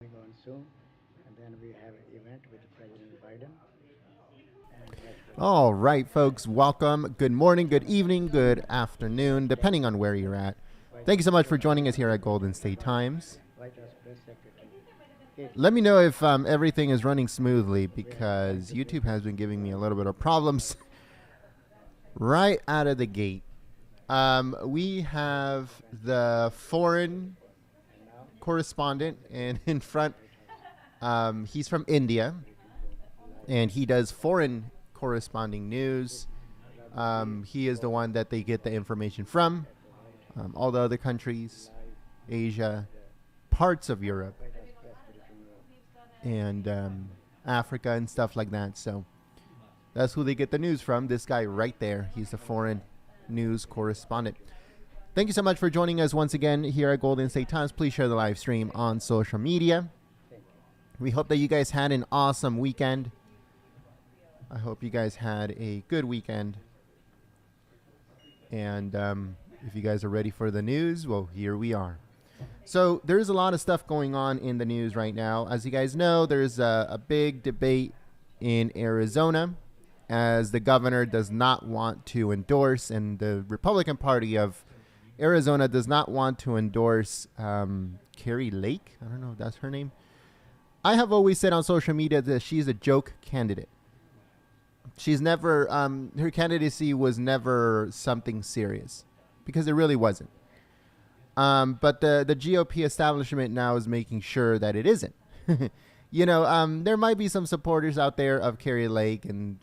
going on soon, and then we have an event with President Biden, and that's going to All right, folks, welcome. Good morning, good evening, good afternoon, depending on where you're at. White Thank you House so much Press for joining us here at Secretary, Golden State Times. White House Press Secretary Kate Let me know if everything is running smoothly We have time because to take YouTube has been giving me a little bit of problems right out of the gate. We have the foreign and now correspondent, and in front, White House he's from India, live and he does foreign corresponding news. He is the one that they get the information from. at the All the other countries, live Asia, the parts of Europe, White House press briefing room. and Africa and stuff like that. So that's who they get the news from. This guy right there. He's the foreign news correspondent. Thank you so much for joining us once again here at Golden State Times. Please share the live stream on social media. Thank you. We hope that you guys had an awesome weekend. I hope you guys had a good weekend. And if you guys are ready for the news, well, here we are. So there's a lot of stuff going on in the news right now. As you guys know, there's a big debate in Arizona as the governor does not want to endorse, and the Republican Party of Arizona does not want to endorse Carrie Lake. I don't know if that's her name. I have always said on social media that she's a joke candidate. She's never, her candidacy was never something serious because it really wasn't. But the GOP establishment now is making sure that it isn't. There might be some supporters out there of Carrie Lake, and,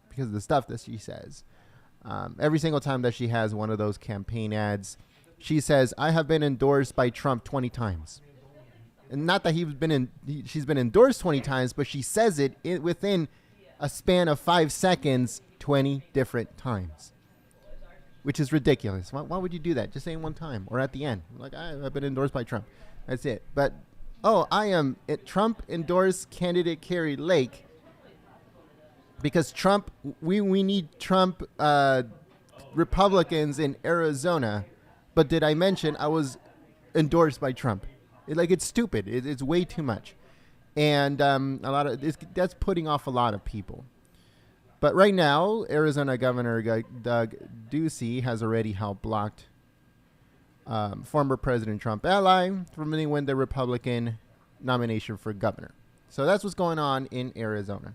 because of the stuff that she says. Every single time that she has one of those campaign ads, she says, "I have been endorsed by Trump 20 times." And not that she's been endorsed 20 times, but she says it within a span of 5 seconds 20 different times, which is ridiculous. Why would you do that? Just say it one time or at the end. Like, I've been endorsed by Trump. That's it. But, I am Trump endorsed candidate Carrie Lake because Trump, we need Trump Republicans in Arizona. But did I mention I was endorsed by Trump? It's stupid. It's way too much. And that's putting off a lot of people. But right now, Arizona Governor Doug Ducey has already helped blocked former President Trump ally from winning the Republican nomination for governor. So that's what's going on in Arizona.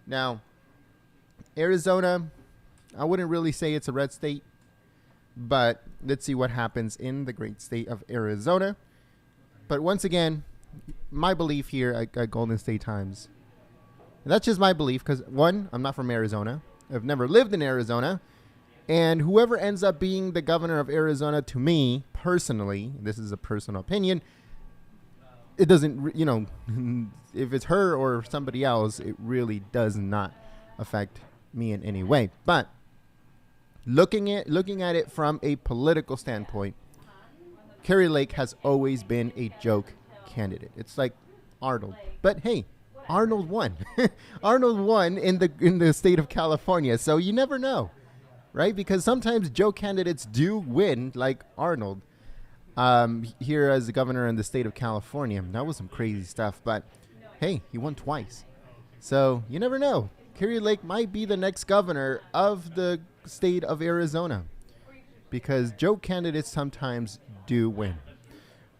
Now, Arizona, I wouldn't really say it's a red state, but let's see what happens in the great state of Arizona. But once again, my belief here at Golden State Times, and that's just my belief because, one, I'm not from Arizona. I've never lived in Arizona. And whoever ends up being the governor of Arizona, to me, personally, this is a personal opinion, it doesn't, if it's her or somebody else, it really does not affect me in any way. But looking at it from a political standpoint, Carrie Lake has always been a joke candidate. It's like Arnold. But hey, Arnold won. Arnold won in the state of California. So you never know, right? Because sometimes joke candidates do win, like Arnold. Here as the governor in the state of California. That was some crazy stuff. But hey, he won twice. So you never know. Carrie Lake might be the next governor of the state of Arizona, because joke candidates sometimes do win.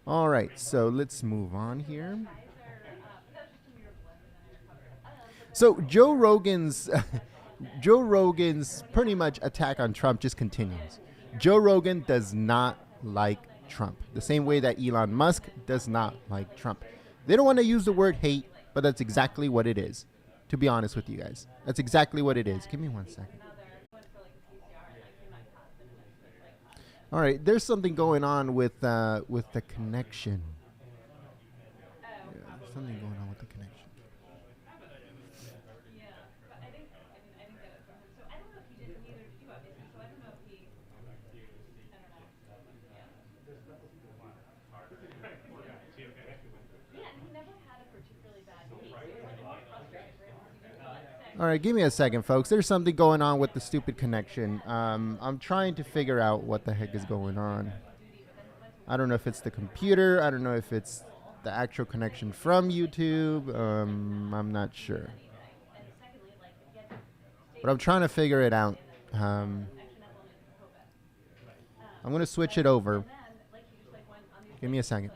All right, so let's move on here. So Joe Rogan's pretty much attack on Trump just continues. Joe Rogan does not like Trump, the same way that Elon Musk does not like Trump. They don't want to use the word hate, but that's exactly what it is. To be honest with you guys, that's exactly what it is. Give me 1 second. All right, there's something going on with the connection. Yeah, something going on with the connection. All right, give me a second, folks. There's something going on with the stupid connection. I'm trying to figure out what the heck is going on. I don't know if it's the computer. I don't know if it's the actual connection from YouTube. I'm not sure. But I'm trying to figure it out. I'm going to switch it over. Give me a second.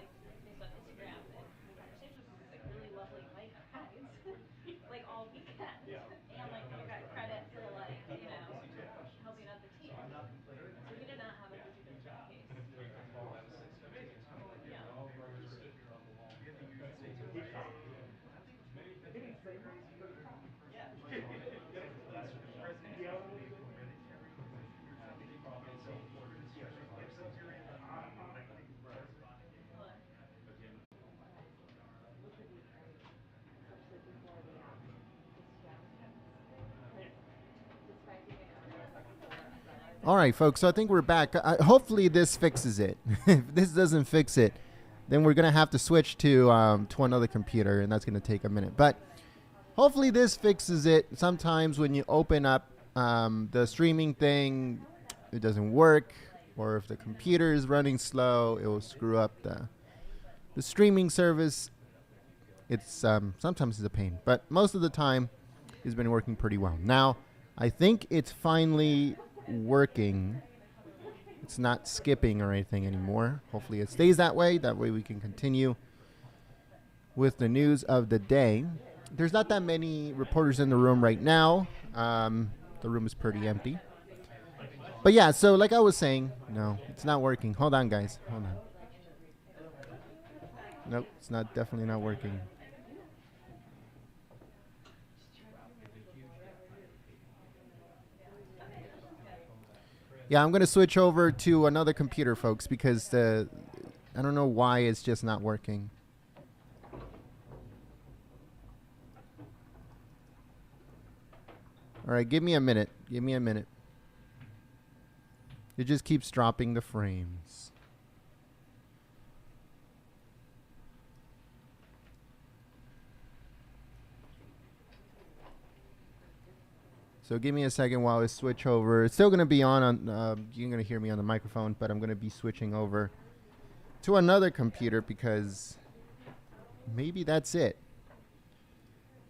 All right, folks, so I think we're back. Hopefully this fixes it. If this doesn't fix it, then we're going to have to switch to another computer, and that's going to take a minute. But hopefully this fixes it. Sometimes when you open up the streaming thing, it doesn't work. Or if the computer is running slow, it will screw up the streaming service. It's sometimes it's a pain. But most of the time, it's been working pretty well. Now, I think it's finally working. It's not skipping or anything anymore. Hopefully it stays that way. That way we can continue with the news of the day. There's not that many reporters in the room right now. The room is pretty empty. But yeah, so like I was saying, no, it's not working. Hold on, guys. Hold on. Nope, it's not definitely not working. Yeah, I'm going to switch over to another computer, folks, because I don't know why it's just not working. All right, give me a minute. Give me a minute. It just keeps dropping the frames. So give me a second while I switch over. It's still going to be on you're going to hear me on the microphone, but I'm going to be switching over to another computer because maybe that's it.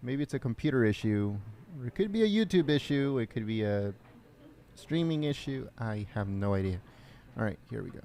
Maybe it's a computer issue. Or it could be a YouTube issue. It could be a streaming issue. I have no idea. All right, here we go.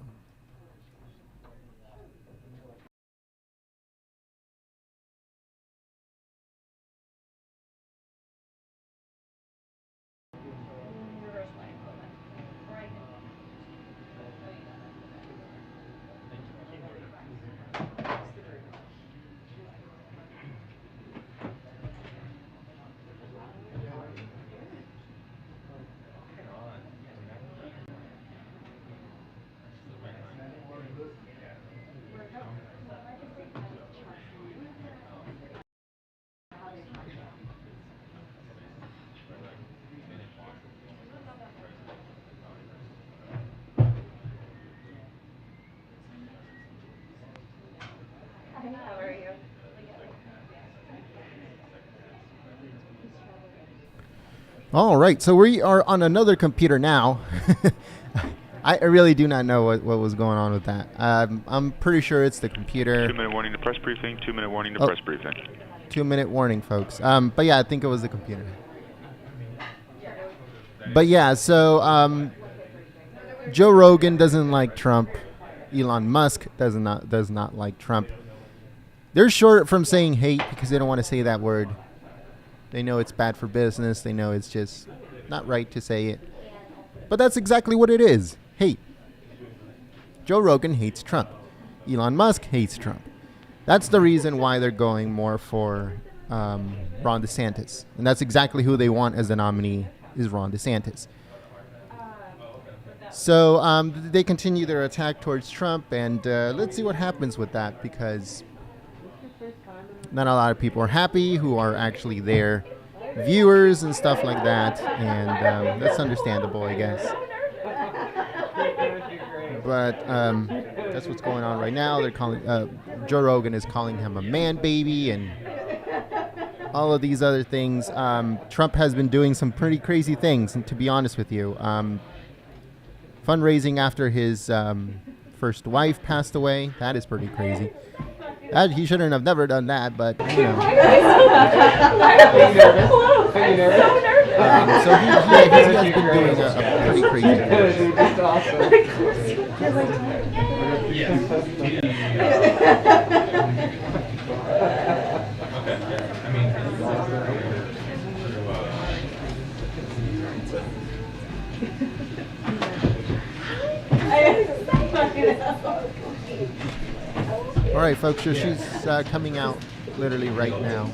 All right, so we are on another computer now. I really do not know what was going on with that. I'm pretty sure it's the computer. 2-minute warning to press briefing. 2-minute warning to press briefing. 2-minute warning, folks. But yeah, I think it was the computer. But yeah, so Joe Rogan doesn't like Trump. Elon Musk does not like Trump. They're short from saying hate because they don't want to say that word. They know it's bad for business. They know it's just not right to say it. But that's exactly what it is. Hate. Joe Rogan hates Trump. Elon Musk hates Trump. That's the reason why they're going more for Ron DeSantis. And that's exactly who they want as the nominee is Ron DeSantis. So they continue their attack towards Trump. And let's see what happens with that because not a lot of people are happy who are actually their viewers and stuff like that. And that's understandable, I guess. But that's what's going on right now. They're calling Joe Rogan is calling him a man baby and all of these other things. Trump has been doing some pretty crazy things, and to be honest with you, fundraising after his first wife passed away, that is pretty crazy. He shouldn't have never done that, but you know. So he has been doing a pretty crazy All right, folks, so she's coming out literally right now.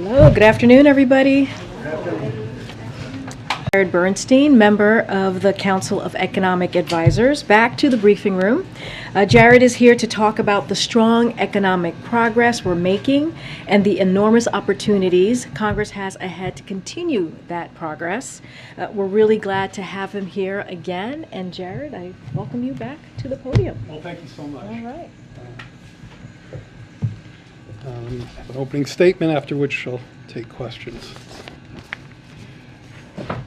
Hello, good afternoon, everybody. Jared Bernstein, member of the Council of Economic Advisors, back to the briefing room. Jared is here to talk about the strong economic progress we're making and the enormous opportunities Congress has ahead to continue that progress. We're really glad to have him here again. And Jared, I welcome you back to the podium. Well, thank you so much. All right. An opening statement, after which I'll take questions.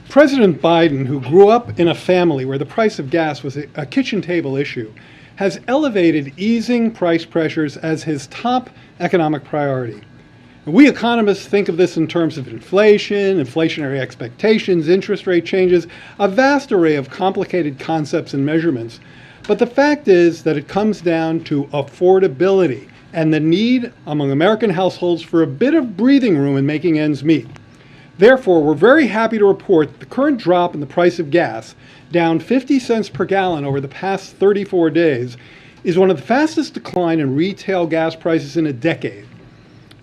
President Biden, who grew up in a family where the price of gas was a kitchen table issue, has elevated easing price pressures as his top economic priority. We economists think of this in terms of inflation, inflationary expectations, interest rate changes, a vast array of complicated concepts and measurements. But the fact is that it comes down to affordability and the need among American households for a bit of breathing room in making ends meet. Therefore, we're very happy to report that the current drop in the price of gas, down 50 cents per gallon over the past 34 days, is one of the fastest decline in retail gas prices in a decade.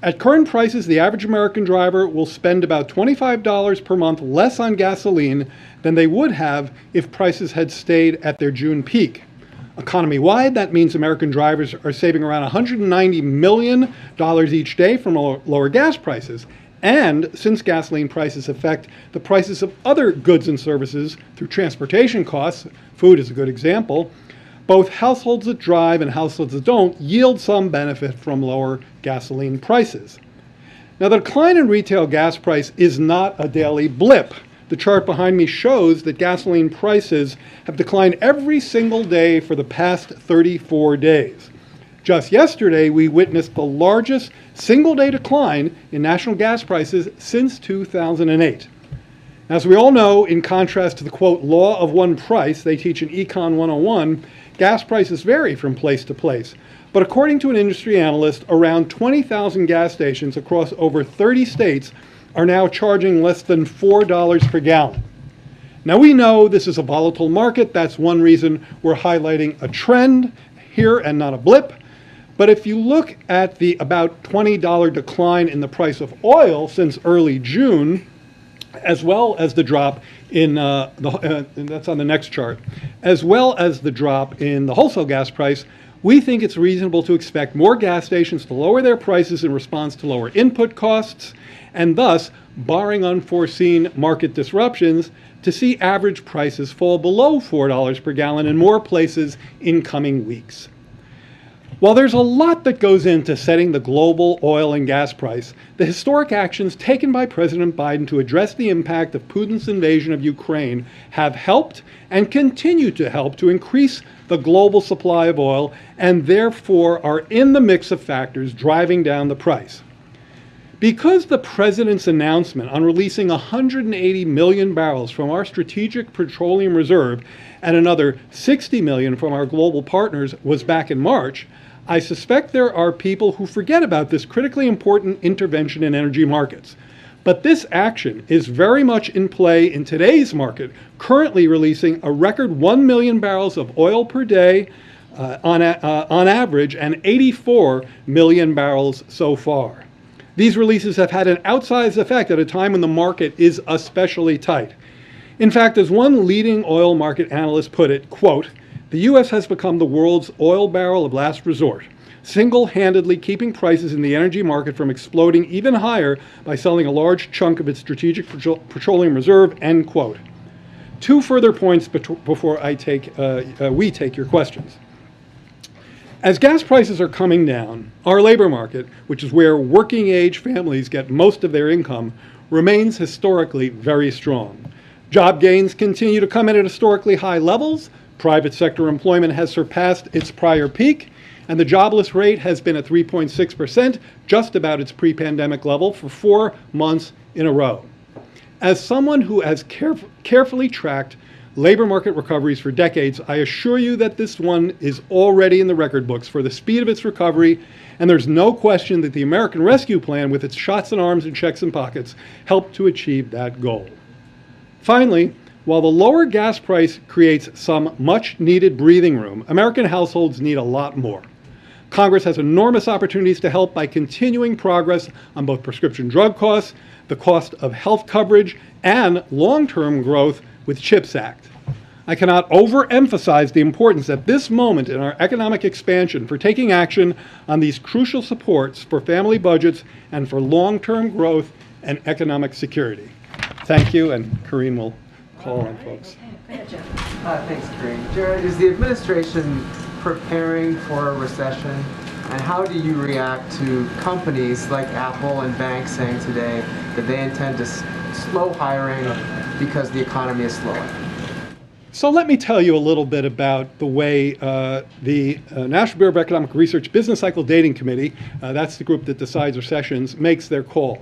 At current prices, the average American driver will spend about $25 per month less on gasoline than they would have if prices had stayed at their June peak. Economy-wide, that means American drivers are saving around $190 million each day from lower gas prices. And since gasoline prices affect the prices of other goods and services through transportation costs, food is a good example, both households that drive and households that don't yield some benefit from lower gasoline prices. Now, the decline in retail gas price is not a daily blip. The chart behind me shows that gasoline prices have declined every single day for the past 34 days. Just yesterday, we witnessed the largest single-day decline in national gas prices since 2008. As we all know, in contrast to the, quote, law of one price they teach in Econ 101, gas prices vary from place to place. But according to an industry analyst, around 20,000 gas stations across over 30 states are now charging less than $4 per gallon. Now, we know this is a volatile market. That's one reason we're highlighting a trend here and not a blip. But if you look at the about $20 decline in the price of oil since early June, as well as the drop in, that's on the next chart, as well as the drop in the wholesale gas price, we think it's reasonable to expect more gas stations to lower their prices in response to lower input costs, and thus, barring unforeseen market disruptions, to see average prices fall below $4 per gallon in more places in coming weeks. While there's a lot that goes into setting the global oil and gas price, the historic actions taken by President Biden to address the impact of Putin's invasion of Ukraine have helped and continue to help to increase the global supply of oil and therefore are in the mix of factors driving down the price. Because the president's announcement on releasing 180 million barrels from our strategic petroleum reserve and another 60 million from our global partners was back in March, I suspect there are people who forget about this critically important intervention in energy markets. But this action is very much in play in today's market, currently releasing a record 1 million barrels of oil per day on average, and 84 million barrels so far. These releases have had an outsized effect at a time when the market is especially tight. In fact, as one leading oil market analyst put it, quote, "The U.S. has become the world's oil barrel of last resort, single-handedly keeping prices in the energy market from exploding even higher by selling a large chunk of its strategic petroleum reserve," end quote. Two further points before we take your questions. As gas prices are coming down, our labor market, which is where working-age families get most of their income, remains historically very strong. Job gains continue to come in at historically high levels. Private sector employment has surpassed its prior peak, and the jobless rate has been at 3.6%, just about its pre-pandemic level, for 4 months in a row. As someone who has carefully tracked labor market recoveries for decades, I assure you that this one is already in the record books for the speed of its recovery, and there's no question that the American Rescue Plan, with its shots in arms and checks in pockets, helped to achieve that goal. Finally, while the lower gas price creates some much-needed breathing room, American households need a lot more. Congress has enormous opportunities to help by continuing progress on both prescription drug costs, the cost of health coverage, and long-term growth with CHIPS Act. I cannot overemphasize the importance at this moment in our economic expansion for taking action on these crucial supports for family budgets and for long-term growth and economic security. Thank you, and Karine will call on folks. Thanks, Karine. Jared, is the administration preparing for a recession? And how do you react to companies like Apple and banks saying today that they intend to slow hiring because the economy is slowing? So let me tell you a little bit about the way the National Bureau of Economic Research Business Cycle Dating Committee, that's the group that decides recessions, makes their call.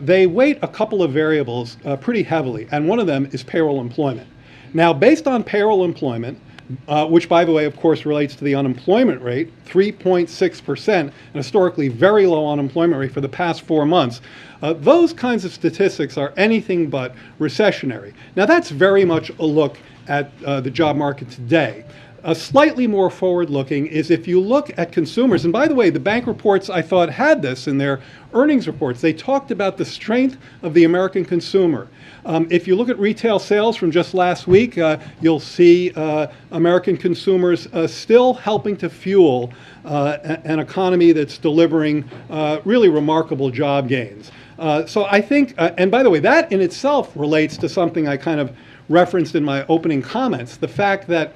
They weight a couple of variables pretty heavily, and one of them is payroll employment. Now, based on payroll employment, which, by the way, of course, relates to the unemployment rate, 3.6%, an historically very low unemployment rate for the past 4 months. Those kinds of statistics are anything but recessionary. Now, that's very much a look at the job market today. Slightly more forward-looking is if you look at consumers, and by the way, the bank reports, I thought, had this in their earnings reports. They talked about the strength of the American consumer. If you look at retail sales from just last week, you'll see American consumers still helping to fuel an economy that's delivering really remarkable job gains. So I think, and by the way, that in itself relates to something I kind of referenced in my opening comments, the fact that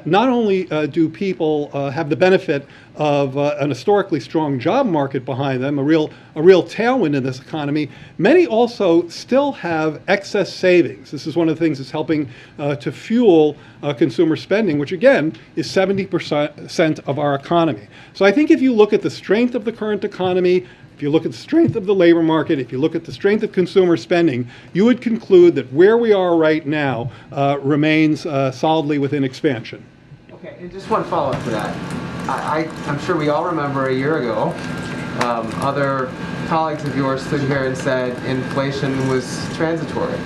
not only do people have the benefit of an historically strong job market behind them, a real tailwind in this economy, many also still have excess savings. This is one of the things that's helping to fuel consumer spending, which again is 70% of our economy. So I think if you look at the strength of the current economy, if you look at the strength of the labor market, if you look at the strength of consumer spending, you would conclude that where we are right now remains solidly within expansion. Okay, and just one follow-up to that. I'm sure we all remember a year ago, other colleagues of yours stood here and said inflation was transitory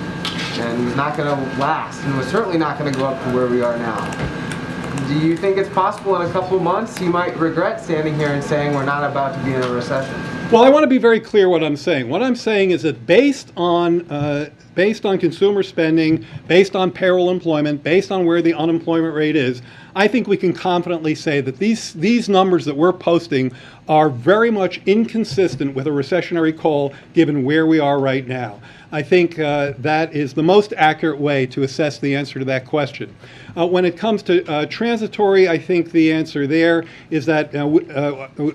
and was not going to last and was certainly not going to go up to where we are now. Do you think it's possible in a couple of months you might regret standing here and saying we're not about to be in a recession? Well, I want to be very clear what I'm saying. What I'm saying is that based on consumer spending, based on payroll employment, based on where the unemployment rate is, I think we can confidently say that these numbers that we're posting are very much inconsistent with a recessionary call given where we are right now. I think that is the most accurate way to assess the answer to that question. When it comes to transitory, I think the answer there is that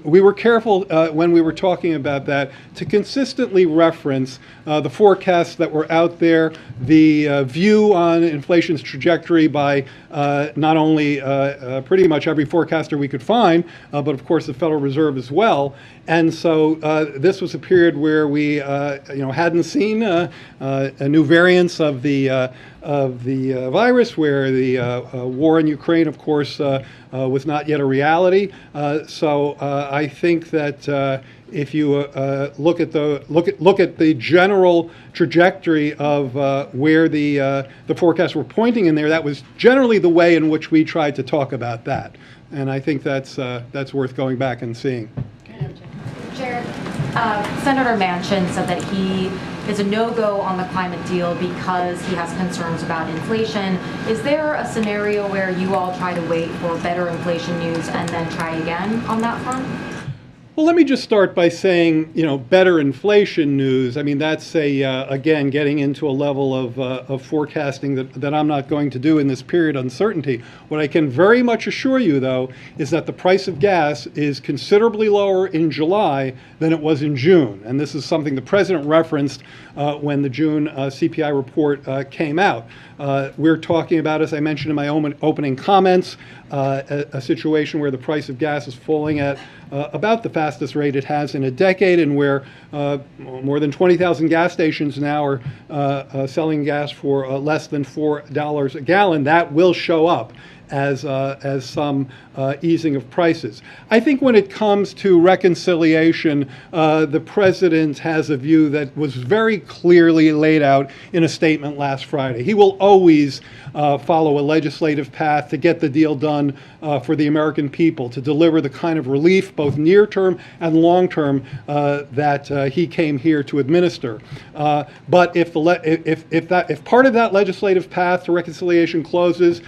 we were careful when we were talking about that to consistently reference the forecasts that were out out there the view on inflation's trajectory by not only pretty much every forecaster we could find, but of course the Federal Reserve as well. And so this was a period where we hadn't seen new variants of the virus, where the war in Ukraine, of course, was not yet a reality. So I think that if you look at the general trajectory of where the forecasts were pointing in there, that was generally the way in which we tried to talk about that, and I think that's worth going back and seeing. Jared, Senator Manchin said that he is a no-go on the climate deal because he has concerns about inflation. Is there a scenario where you all try to wait for better inflation news and then try again on that front? Well, let me just start by saying, better inflation news. I mean, that's again, getting into a level of forecasting that I'm not going to do in this period of uncertainty. What I can very much assure you, though, is that the price of gas is considerably lower in July than it was in June. And this is something the president referenced when the June CPI report came out. We're talking about, as I mentioned in my opening comments, a situation where the price of gas is falling at about the fastest rate it has in a decade, and where more than 20,000 gas stations now are selling gas for less than $4 a gallon. That will show up as some easing of prices. I think when it comes to reconciliation, the president has a view that was very clearly laid out in a statement last Friday. He will always follow a legislative path to get the deal done for the American people, to deliver the kind of relief, both near-term and long-term, that he came here to administer. But if part of that legislative path to reconciliation closes,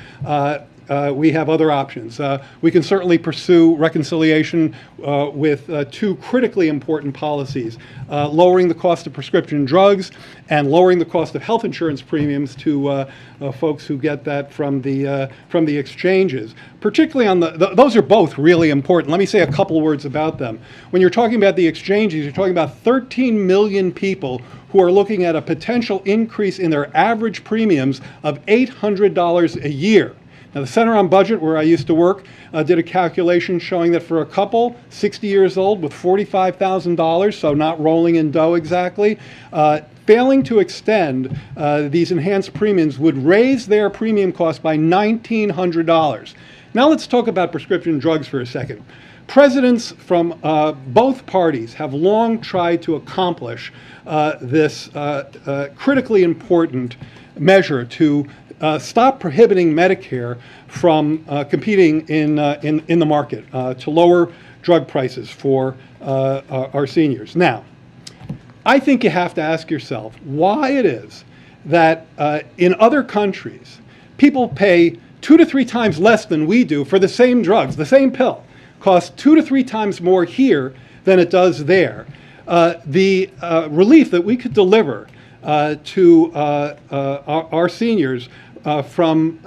we have other options. We can certainly pursue reconciliation with two critically important policies: lowering the cost of prescription drugs and lowering the cost of health insurance premiums to folks who get that from the exchanges. Particularly on those are both really important. Let me say a couple words about them. When you're talking about the exchanges, you're talking about 13 million people who are looking at a potential increase in their average premiums of $800 a year. Now, the Center on Budget, where I used to work, did a calculation showing that for a couple 60 years old with $45,000, so not rolling in dough exactly, failing to extend these enhanced premiums would raise their premium cost by $1,900. Now let's talk about prescription drugs for a second. Presidents from both parties have long tried to accomplish this critically important measure to stop prohibiting Medicare from competing in the market, to lower drug prices for our seniors. Now, I think you have to ask yourself why it is that in other countries, people pay 2 to 3 times less than we do for the same drugs. The same pill costs 2 to 3 times more here than it does there. The relief that we could deliver to our seniors from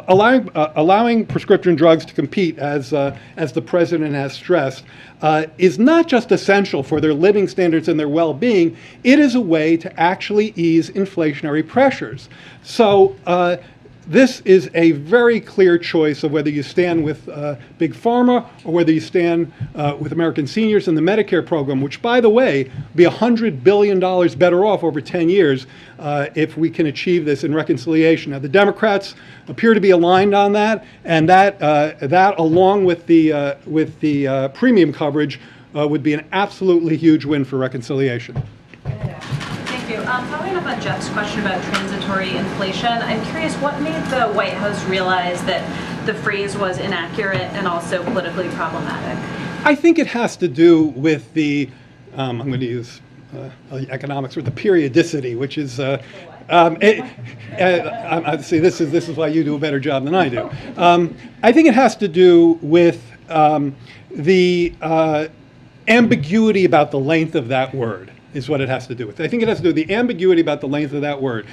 allowing prescription drugs to compete, as the president has stressed, is not just essential for their living standards and their well-being. It is a way to actually ease inflationary pressures. So this is a very clear choice of whether you stand with Big Pharma or whether you stand with American seniors in the Medicare program, which, by the way, will be $100 billion better off over 10 years if we can achieve this in reconciliation. Now, the Democrats appear to be aligned on that, and that along with the premium coverage would be an absolutely huge win for reconciliation. Following up on Jeff's question about transitory inflation, I'm curious what made the White House realize that the phrase was inaccurate and also politically problematic? I think it has to do with the, I'm going to use economics, with the periodicity, which is, see, this is why you do a better job than I do. I think it has to do with the ambiguity about the length of that word. is what it has to do with. I think it has to do with the ambiguity about the length of that word.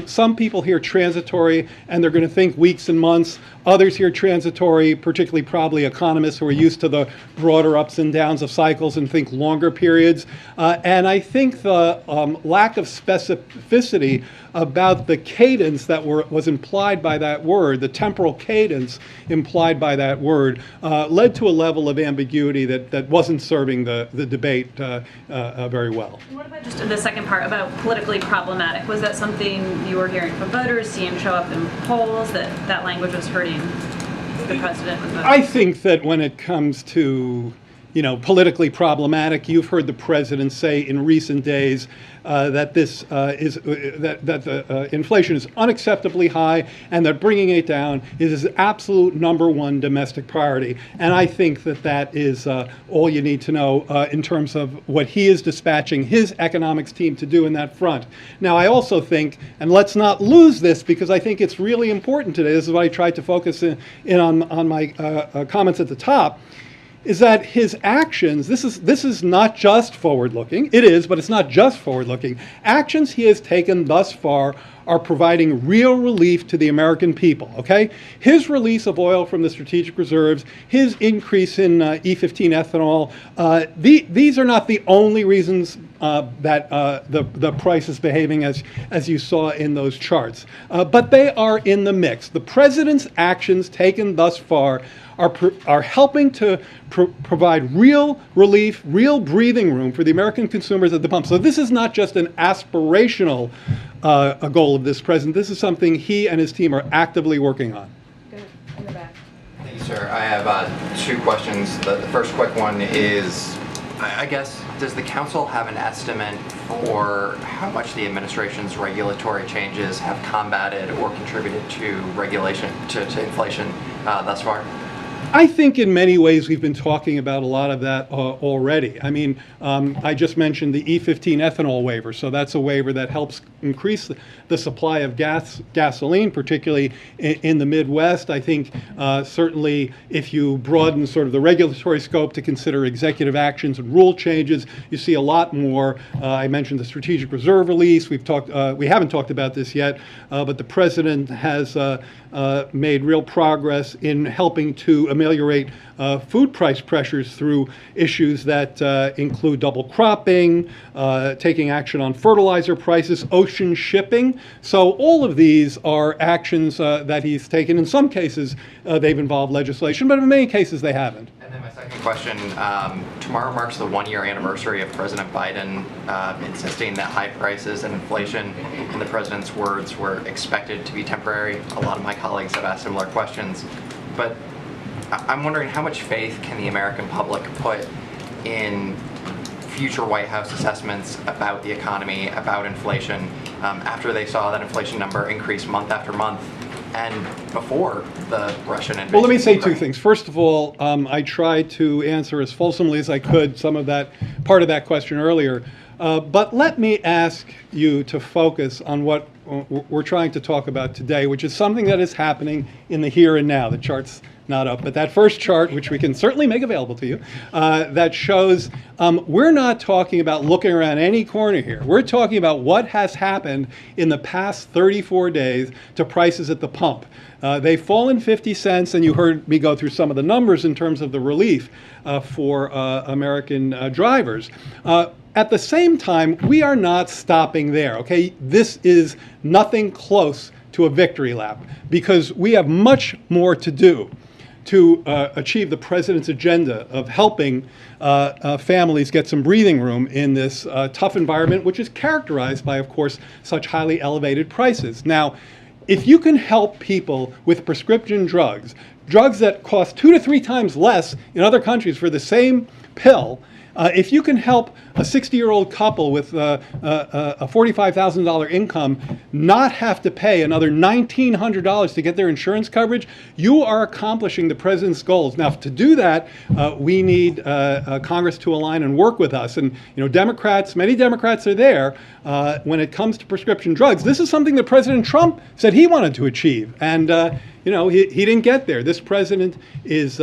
Some people hear transitory and they're going to think weeks and months. Others hear transitory, particularly probably economists who are used to the broader ups and downs of cycles and think longer periods. And I think the lack of specificity about the cadence that was implied by that word, the temporal cadence implied by that word, led to a level of ambiguity that wasn't serving the debate very well. What about just the second part about politically problematic? Was that something you were hearing from voters, seeing show up in polls, that language was hurting the president? I think that when it comes to politically problematic, you've heard the president say in recent days that the inflation is unacceptably high, and that bringing it down is his absolute #1 domestic priority. And I think that is all you need to know in terms of what he is dispatching his economics team to do in that front. Now, I also think, and let's not lose this because I think it's really important today. This is what I tried to focus in on my comments at the top. Is that his actions, this is not just forward-looking. It is, but it's not just forward-looking. Actions he has taken thus far are providing real relief to the American people, okay? His release of oil from the strategic reserves, his increase in E15 ethanol, these are not the only reasons that the price is behaving as you saw in those charts. But they are in the mix. The president's actions taken thus far are helping to provide real relief, real breathing room for the American consumers at the pump. So this is not just an aspirational a goal of this president. This is something he and his team are actively working on. Good. In the back. Thank you, sir. I have 2 questions. The first quick one is, I guess, does the council have an estimate for how much the administration's regulatory changes have combated or contributed to regulation, to inflation thus far? I think in many ways we've been talking about a lot of that already. I mean, I just mentioned the E15 ethanol waiver. So that's a waiver that helps increase the supply of gasoline, particularly in the Midwest. I think certainly if you broaden sort of the regulatory scope to consider executive actions and rule changes, you see a lot more. I mentioned the strategic reserve release. We haven't talked about this yet, but the president has made real progress in helping to ameliorate food price pressures through issues that include double cropping, taking action on fertilizer prices, ocean shipping. So all of these are actions that he's taken. In some cases, they've involved legislation, but in many cases they haven't. And then my second question, tomorrow marks the 1-year anniversary of President Biden insisting that high prices and inflation, in the president's words, were expected to be temporary. A lot of my colleagues have asked similar questions, but I'm wondering how much faith can the American public put in future White House assessments about the economy, about inflation, after they saw that inflation number increase month after month and before the Russian invasion? Well, let me say 2 things. First of all, I tried to answer as fulsomely as I could some of that part of that question earlier. But let me ask you to focus on what we're trying to talk about today, which is something that is happening in the here and now. The chart's not up, but that first chart, which we can certainly make available to you, that shows we're not talking about looking around any corner here. We're talking about what has happened in the past 34 days to prices at the pump. They've fallen 50 cents, and you heard me go through some of the numbers in terms of the relief for American drivers. At the same time, we are not stopping there, okay? This is nothing close to a victory lap because we have much more to do to achieve the president's agenda of helping families get some breathing room in this tough environment, which is characterized by, of course, such highly elevated prices. Now, if you can help people with prescription drugs that cost 2 to 3 times less in other countries for the same pill, if you can help a 60-year-old couple with a $45,000 income not have to pay another $1,900 to get their insurance coverage, you are accomplishing the president's goals. Now, to do that, we need Congress to align and work with us. And Democrats, many Democrats are there when it comes to prescription drugs. This is something that President Trump said he wanted to achieve. And he didn't get there. This president is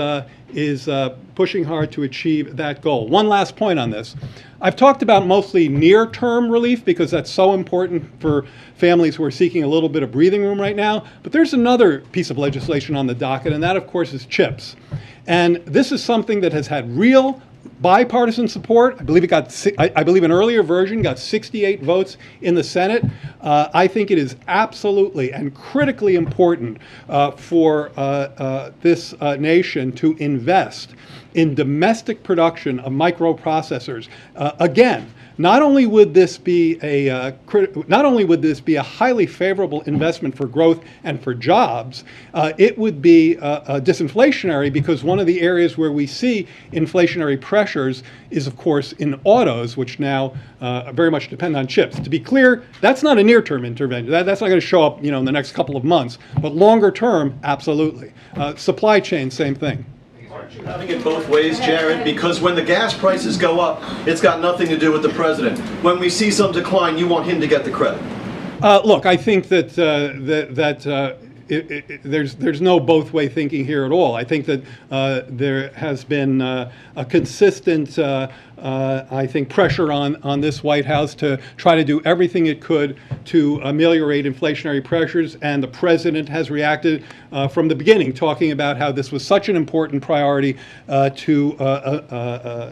pushing hard to achieve that goal. One last point on this. I've talked about mostly near-term relief because that's so important for families who are seeking a little bit of breathing room right now. But there's another piece of legislation on the docket, and that, of course, is CHIPS. And this is something that has had real bipartisan support. I believe an earlier version got 68 votes in the Senate. I think it is absolutely and critically important for this nation to invest in domestic production of microprocessors. Again, not only would this be a highly favorable investment for growth and for jobs, it would be disinflationary, because one of the areas where we see inflationary pressures is, of course, in autos, which now very much depend on chips. To be clear, that's not a near-term intervention. That's not going to show up, in the next couple of months. But longer term, absolutely. Supply chain, same thing. Having it both ways, Jared, because when the gas prices go up, it's got nothing to do with the president. When we see some decline, you want him to get the credit. Look, I think that there's no both-way thinking here at all. I think that there has been a consistent, I think, pressure on this White House to try to do everything it could to ameliorate inflationary pressures, and the president has reacted from the beginning, talking about how this was such an important priority to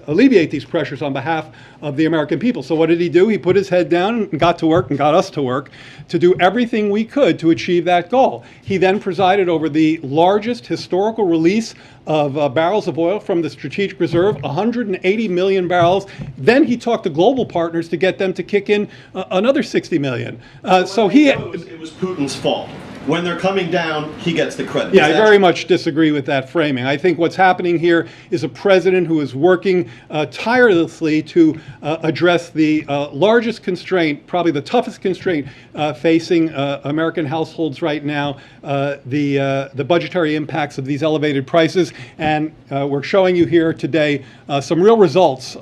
alleviate these pressures on behalf of the American people. So what did he do? He put his head down and got to work and got us to work to do everything we could to achieve that goal. He then presided over the largest historical release of barrels of oil from the Strategic Reserve, 180 million barrels. Then he talked to global partners to get them to kick in another 60 million. It was Putin's fault. When they're coming down, he gets the credit. Yeah, I very much disagree with that framing. I think what's happening here is a president who is working tirelessly to address the largest constraint, probably the toughest constraint facing American households right now, the budgetary impacts of these elevated prices. And we're showing you here today some real results,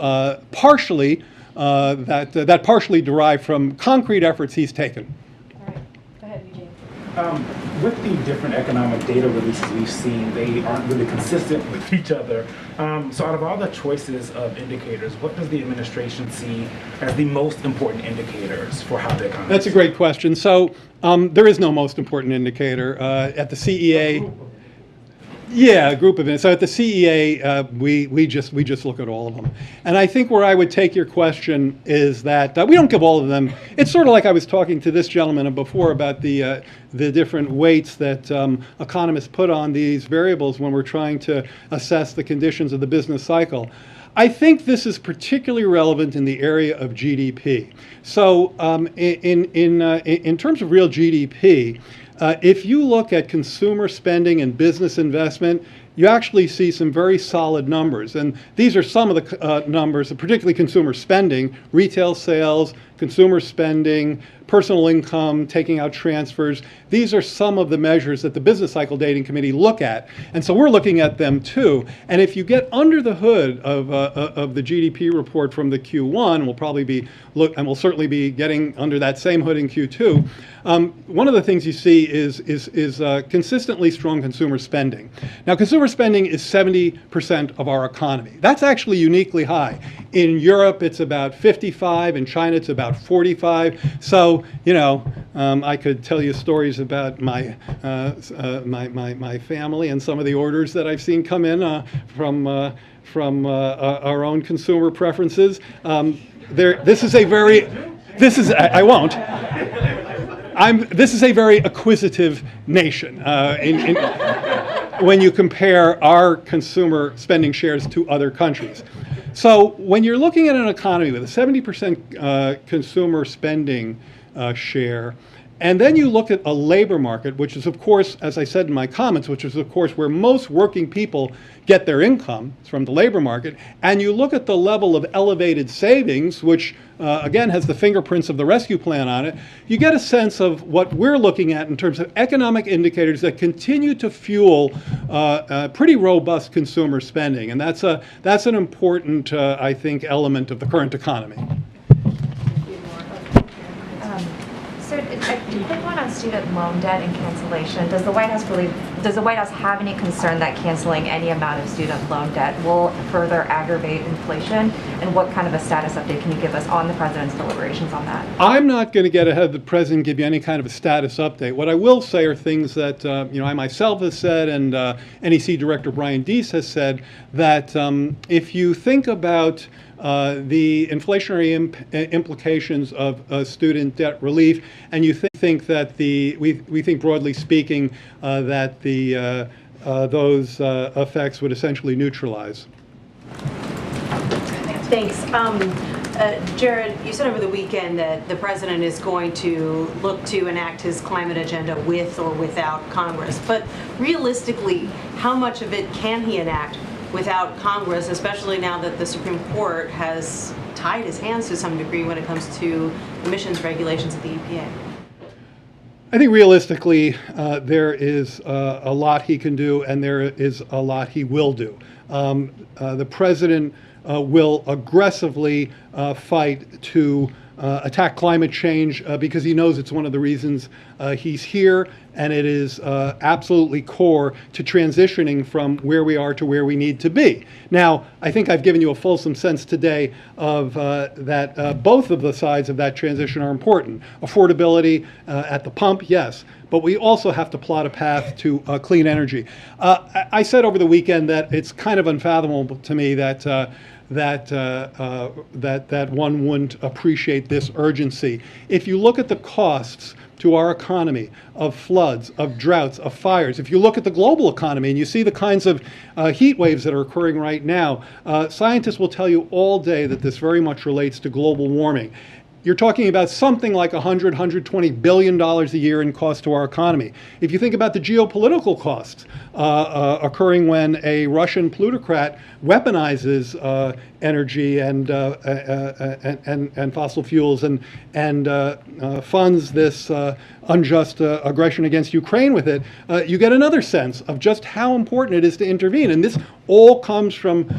partially that partially derive from concrete efforts he's taken. With the different economic data releases we've seen, they aren't really consistent with each other. So out of all the choices of indicators, what does the administration see as the most important indicators for how the economy? That's a great question. So there is no most important indicator. At the CEA, yeah, a group of it. So at the CEA, we just look at all of them. And I think where I would take your question is that we don't give all of them. It's sort of like I was talking to this gentleman before about the different weights that economists put on these variables when we're trying to assess the conditions of the business cycle. I think this is particularly relevant in the area of GDP. So in terms of real GDP, if you look at consumer spending and business investment, you actually see some very solid numbers. And these are some of the numbers, particularly consumer spending, retail sales, consumer spending, personal income, taking out transfers. These are some of the measures that the Business Cycle Dating Committee look at. And so we're looking at them too. And if you get under the hood of the GDP report from the Q1, we'll certainly be getting under that same hood in Q2. One of the things you see is consistently strong consumer spending. Now, consumer spending is 70% of our economy. That's actually uniquely high. In Europe, it's about 55. In China, it's about 45. So, I could tell you stories about my family and some of the orders that I've seen come in from our own consumer preferences. This is a very acquisitive nation when you compare our consumer spending shares to other countries. So when you're looking at an economy with a 70% consumer spending share, and then you look at a labor market, which is, of course, as I said in my comments, which is, of course, where most working people get their income, it's from the labor market, and you look at the level of elevated savings, which, again, has the fingerprints of the rescue plan on it, you get a sense of what we're looking at in terms of economic indicators that continue to fuel pretty robust consumer spending. And that's an important, I think, element of the current economy. So quick one on student loan debt and cancellation. Does the White House have any concern that canceling any amount of student loan debt will further aggravate inflation? And what kind of a status update can you give us on the president's deliberations on that? I'm not going to get ahead of the president and give you any kind of a status update. What I will say are things that I myself have said, and NEC Director Brian Deese has said, that if you think about the inflationary implications of student debt relief, and you think that we think broadly speaking that those effects would essentially neutralize. Thanks. Jared, you said over the weekend that the president is going to look to enact his climate agenda with or without Congress. But realistically, how much of it can he enact without Congress, especially now that the Supreme Court has tied his hands to some degree when it comes to emissions regulations at the EPA? I think realistically, there is a lot he can do, and there is a lot he will do. The president will aggressively fight to attack climate change because he knows it's one of the reasons he's here, and it is absolutely core to transitioning from where we are to where we need to be. Now, I think I've given you a fulsome sense today of that both of the sides of that transition are important. Affordability at the pump, yes, but we also have to plot a path to clean energy. I said over the weekend that it's kind of unfathomable to me that that one wouldn't appreciate this urgency. If you look at the costs to our economy of floods, of droughts, of fires, if you look at the global economy and you see the kinds of heat waves that are occurring right now, scientists will tell you all day that this very much relates to global warming. You're talking about something like $120 billion a year in cost to our economy. If you think about the geopolitical costs occurring when a Russian plutocrat weaponizes energy and fossil fuels and funds this unjust aggression against Ukraine with it, you get another sense of just how important it is to intervene. And this all comes from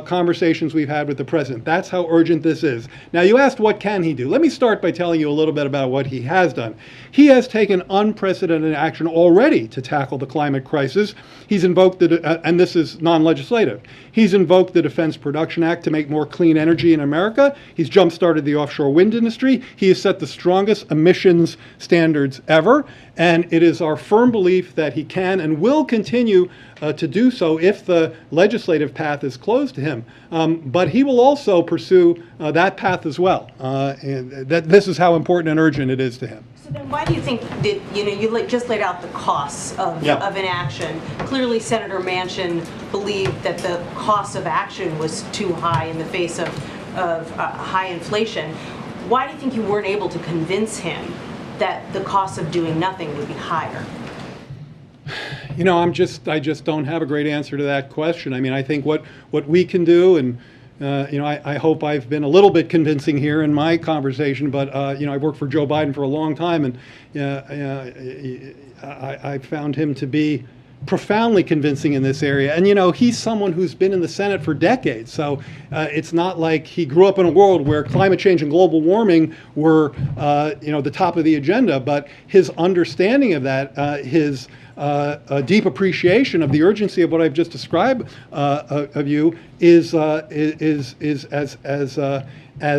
conversations we've had with the president. That's how urgent this is. Now, you asked what can he do. Let me start by telling you a little bit about what he has done. He has taken unprecedented action already to tackle the climate crisis. He's invoked and this is non-legislative, he's invoked the Defense Production Act to make more clean energy in America. He's jump-started the offshore wind industry. He has set the strongest emissions standards ever. And it is our firm belief that he can and will continue to do so if the legislative path is closed to him. But he will also pursue that path as well. And that this is how important and urgent it is to him. So then why do you think that, you just laid out the costs of inaction? Clearly, Senator Manchin believed that the cost of action was too high in the face of high inflation. Why do you think you weren't able to convince him that the cost of doing nothing would be higher? I just don't have a great answer to that question. I mean, I think what we can do, and I hope I've been a little bit convincing here in my conversation, but I've worked for Joe Biden for a long time, and I found him to be profoundly convincing in this area. And he's someone who's been in the Senate for decades, so it's not like he grew up in a world where climate change and global warming were the top of the agenda, but his understanding of that, his a deep appreciation of the urgency of what I've just described of you is as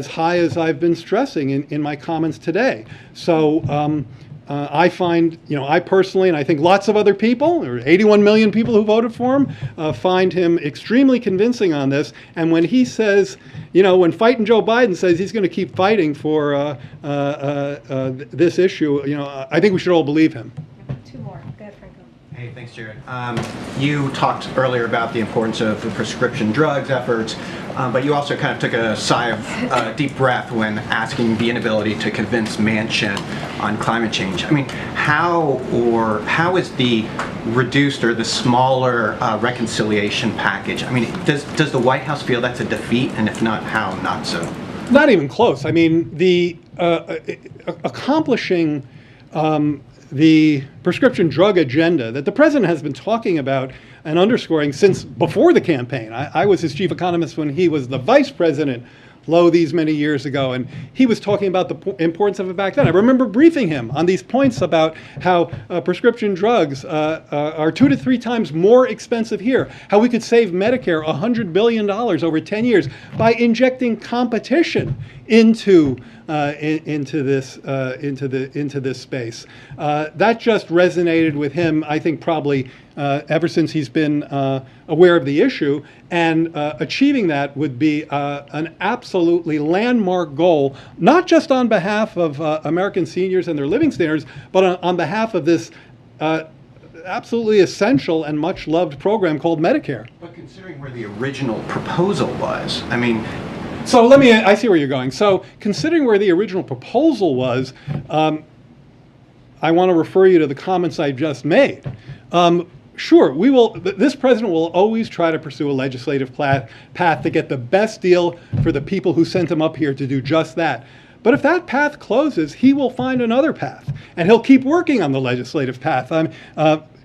high as I've been stressing in my comments today. So I find, I personally, and I think lots of other people, or 81 million people who voted for him, find him extremely convincing on this. And when he says, when Fighting Joe Biden says he's going to keep fighting for this issue, I think we should all believe him. Two more. Go ahead, Franco. Hey, thanks, Jared. You talked earlier about the importance of the prescription drugs efforts, but you also kind of took a sigh of deep breath when asking the inability to convince Manchin on climate change. I mean, how is the reduced or the smaller reconciliation package? I mean, does the White House feel that's a defeat, and if not, how not so? Not even close. I mean, the accomplishing the prescription drug agenda that the president has been talking about and underscoring since before the campaign. I was his chief economist when he was the vice president low these many years ago, and he was talking about the importance of it back then. I remember briefing him on these points about how prescription drugs are 2 to 3 times more expensive here, how we could save Medicare $100 billion over 10 years by injecting competition into this space. That just resonated with him, I think, probably ever since he's been aware of the issue, and achieving that would be an absolutely landmark goal, not just on behalf of American seniors and their living standards, but on behalf of this absolutely essential and much loved program called Medicare. But considering where the original proposal was, I mean, so I see where you're going. So considering where the original proposal was, I want to refer you to the comments I just made. Sure, this president will always try to pursue a legislative path to get the best deal for the people who sent him up here to do just that. But if that path closes, he will find another path, and he'll keep working on the legislative path.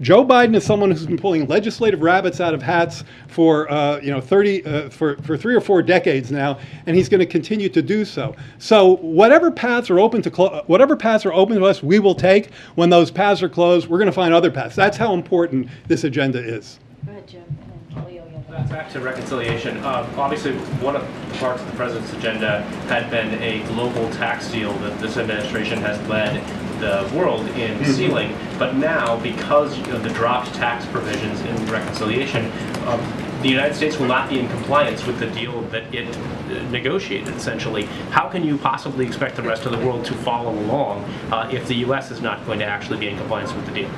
Joe Biden is someone who's been pulling legislative rabbits out of hats for 3 or 4 decades now, and he's going to continue to do so. So whatever paths are open to us, we will take. When those paths are closed, we're going to find other paths. That's how important this agenda is. Go ahead, Jim. Back to reconciliation. Obviously, one of the parts of the president's agenda had been a global tax deal that this administration has led the world in sealing. But now, because of the dropped tax provisions in reconciliation, the United States will not be in compliance with the deal that it negotiated, essentially. How can you possibly expect the rest of the world to follow along if the U.S. is not going to actually be in compliance with the deal?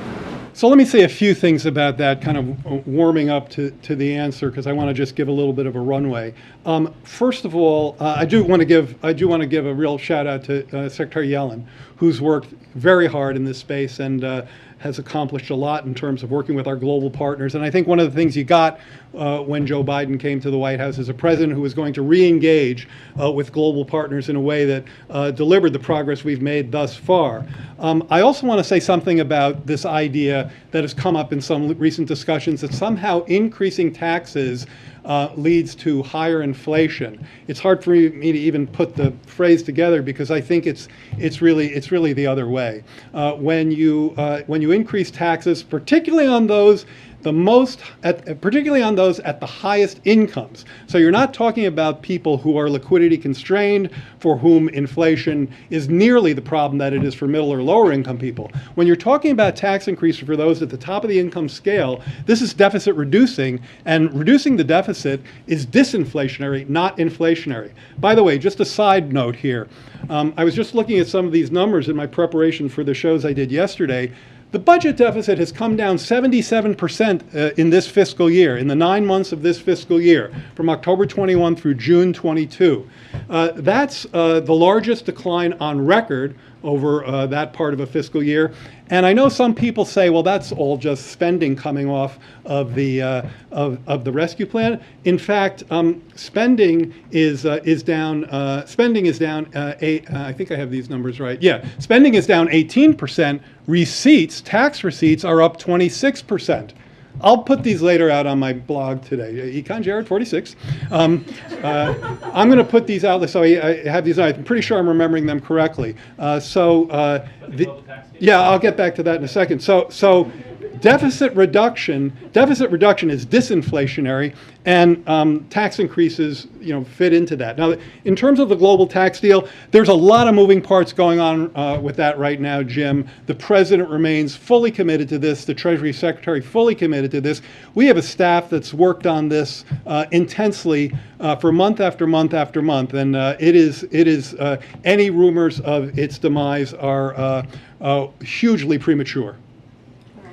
So let me say a few things about that, kind of warming up to the answer, because I want to just give a little bit of a runway. First of all, I do want to give a real shout out to Secretary Yellen, who's worked very hard in this space and has accomplished a lot in terms of working with our global partners. And I think one of the things you got when Joe Biden came to the White House is a president who was going to re-engage with global partners in a way that delivered the progress we've made thus far. I also want to say something about this idea that has come up in some recent discussions that somehow increasing taxes leads to higher inflation. It's hard for me to even put the phrase together because I think it's really the other way. When you increase taxes, particularly on those particularly on those at the highest incomes. So you're not talking about people who are liquidity constrained, for whom inflation is nearly the problem that it is for middle or lower income people. When you're talking about tax increases for those at the top of the income scale, this is deficit reducing, and reducing the deficit is disinflationary, not inflationary. By the way, just a side note here. I was just looking at some of these numbers in my preparation for the shows I did yesterday. The budget deficit has come down 77% in this fiscal year, in the 9 months of this fiscal year, from October 21 through June 22. That's the largest decline on record over that part of a fiscal year. And I know some people say, well, that's all just spending coming off of the rescue plan. In fact, spending is down. Spending is down. I think I have these numbers right. Yeah, spending is down 18%. Receipts, tax receipts, are up 26%. I'll put these later out on my blog today. Econ Jared 46. I'm going to put these out. So I have these. I'm pretty sure I'm remembering them correctly. Yeah, I'll get back to that in a second. So deficit reduction is disinflationary, and tax increases, fit into that. Now, in terms of the global tax deal, there's a lot of moving parts going on with that right now, Jim. The president remains fully committed to this. The Treasury Secretary fully committed to this. We have a staff that's worked on this intensely for month after month after month, and it is any rumors of its demise are hugely premature.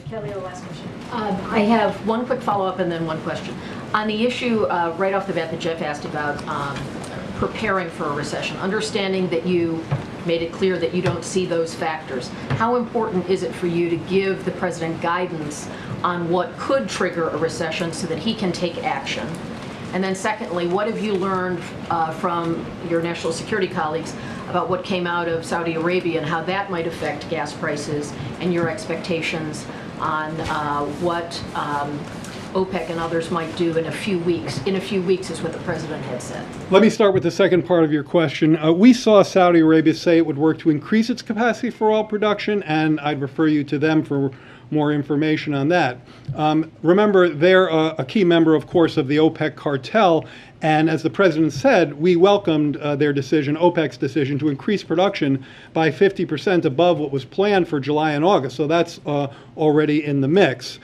Kelly, the last question. I have one quick follow-up and then one question. On the issue right off the bat that Jeff asked about preparing for a recession, understanding that you made it clear that you don't see those factors, how important is it for you to give the president guidance on what could trigger a recession so that he can take action? And then secondly, what have you learned from your national security colleagues about what came out of Saudi Arabia and how that might affect gas prices and your expectations on what OPEC and others might do in a few weeks. In a few weeks is what the president had said. Let me start with the second part of your question. We saw Saudi Arabia say it would work to increase its capacity for oil production, and I'd refer you to them for more information on that. Remember, they're a key member, of course, of the OPEC cartel, and as the president said, we welcomed their decision, OPEC's decision, to increase production by 50% above what was planned for July and August. So that's already in the mix.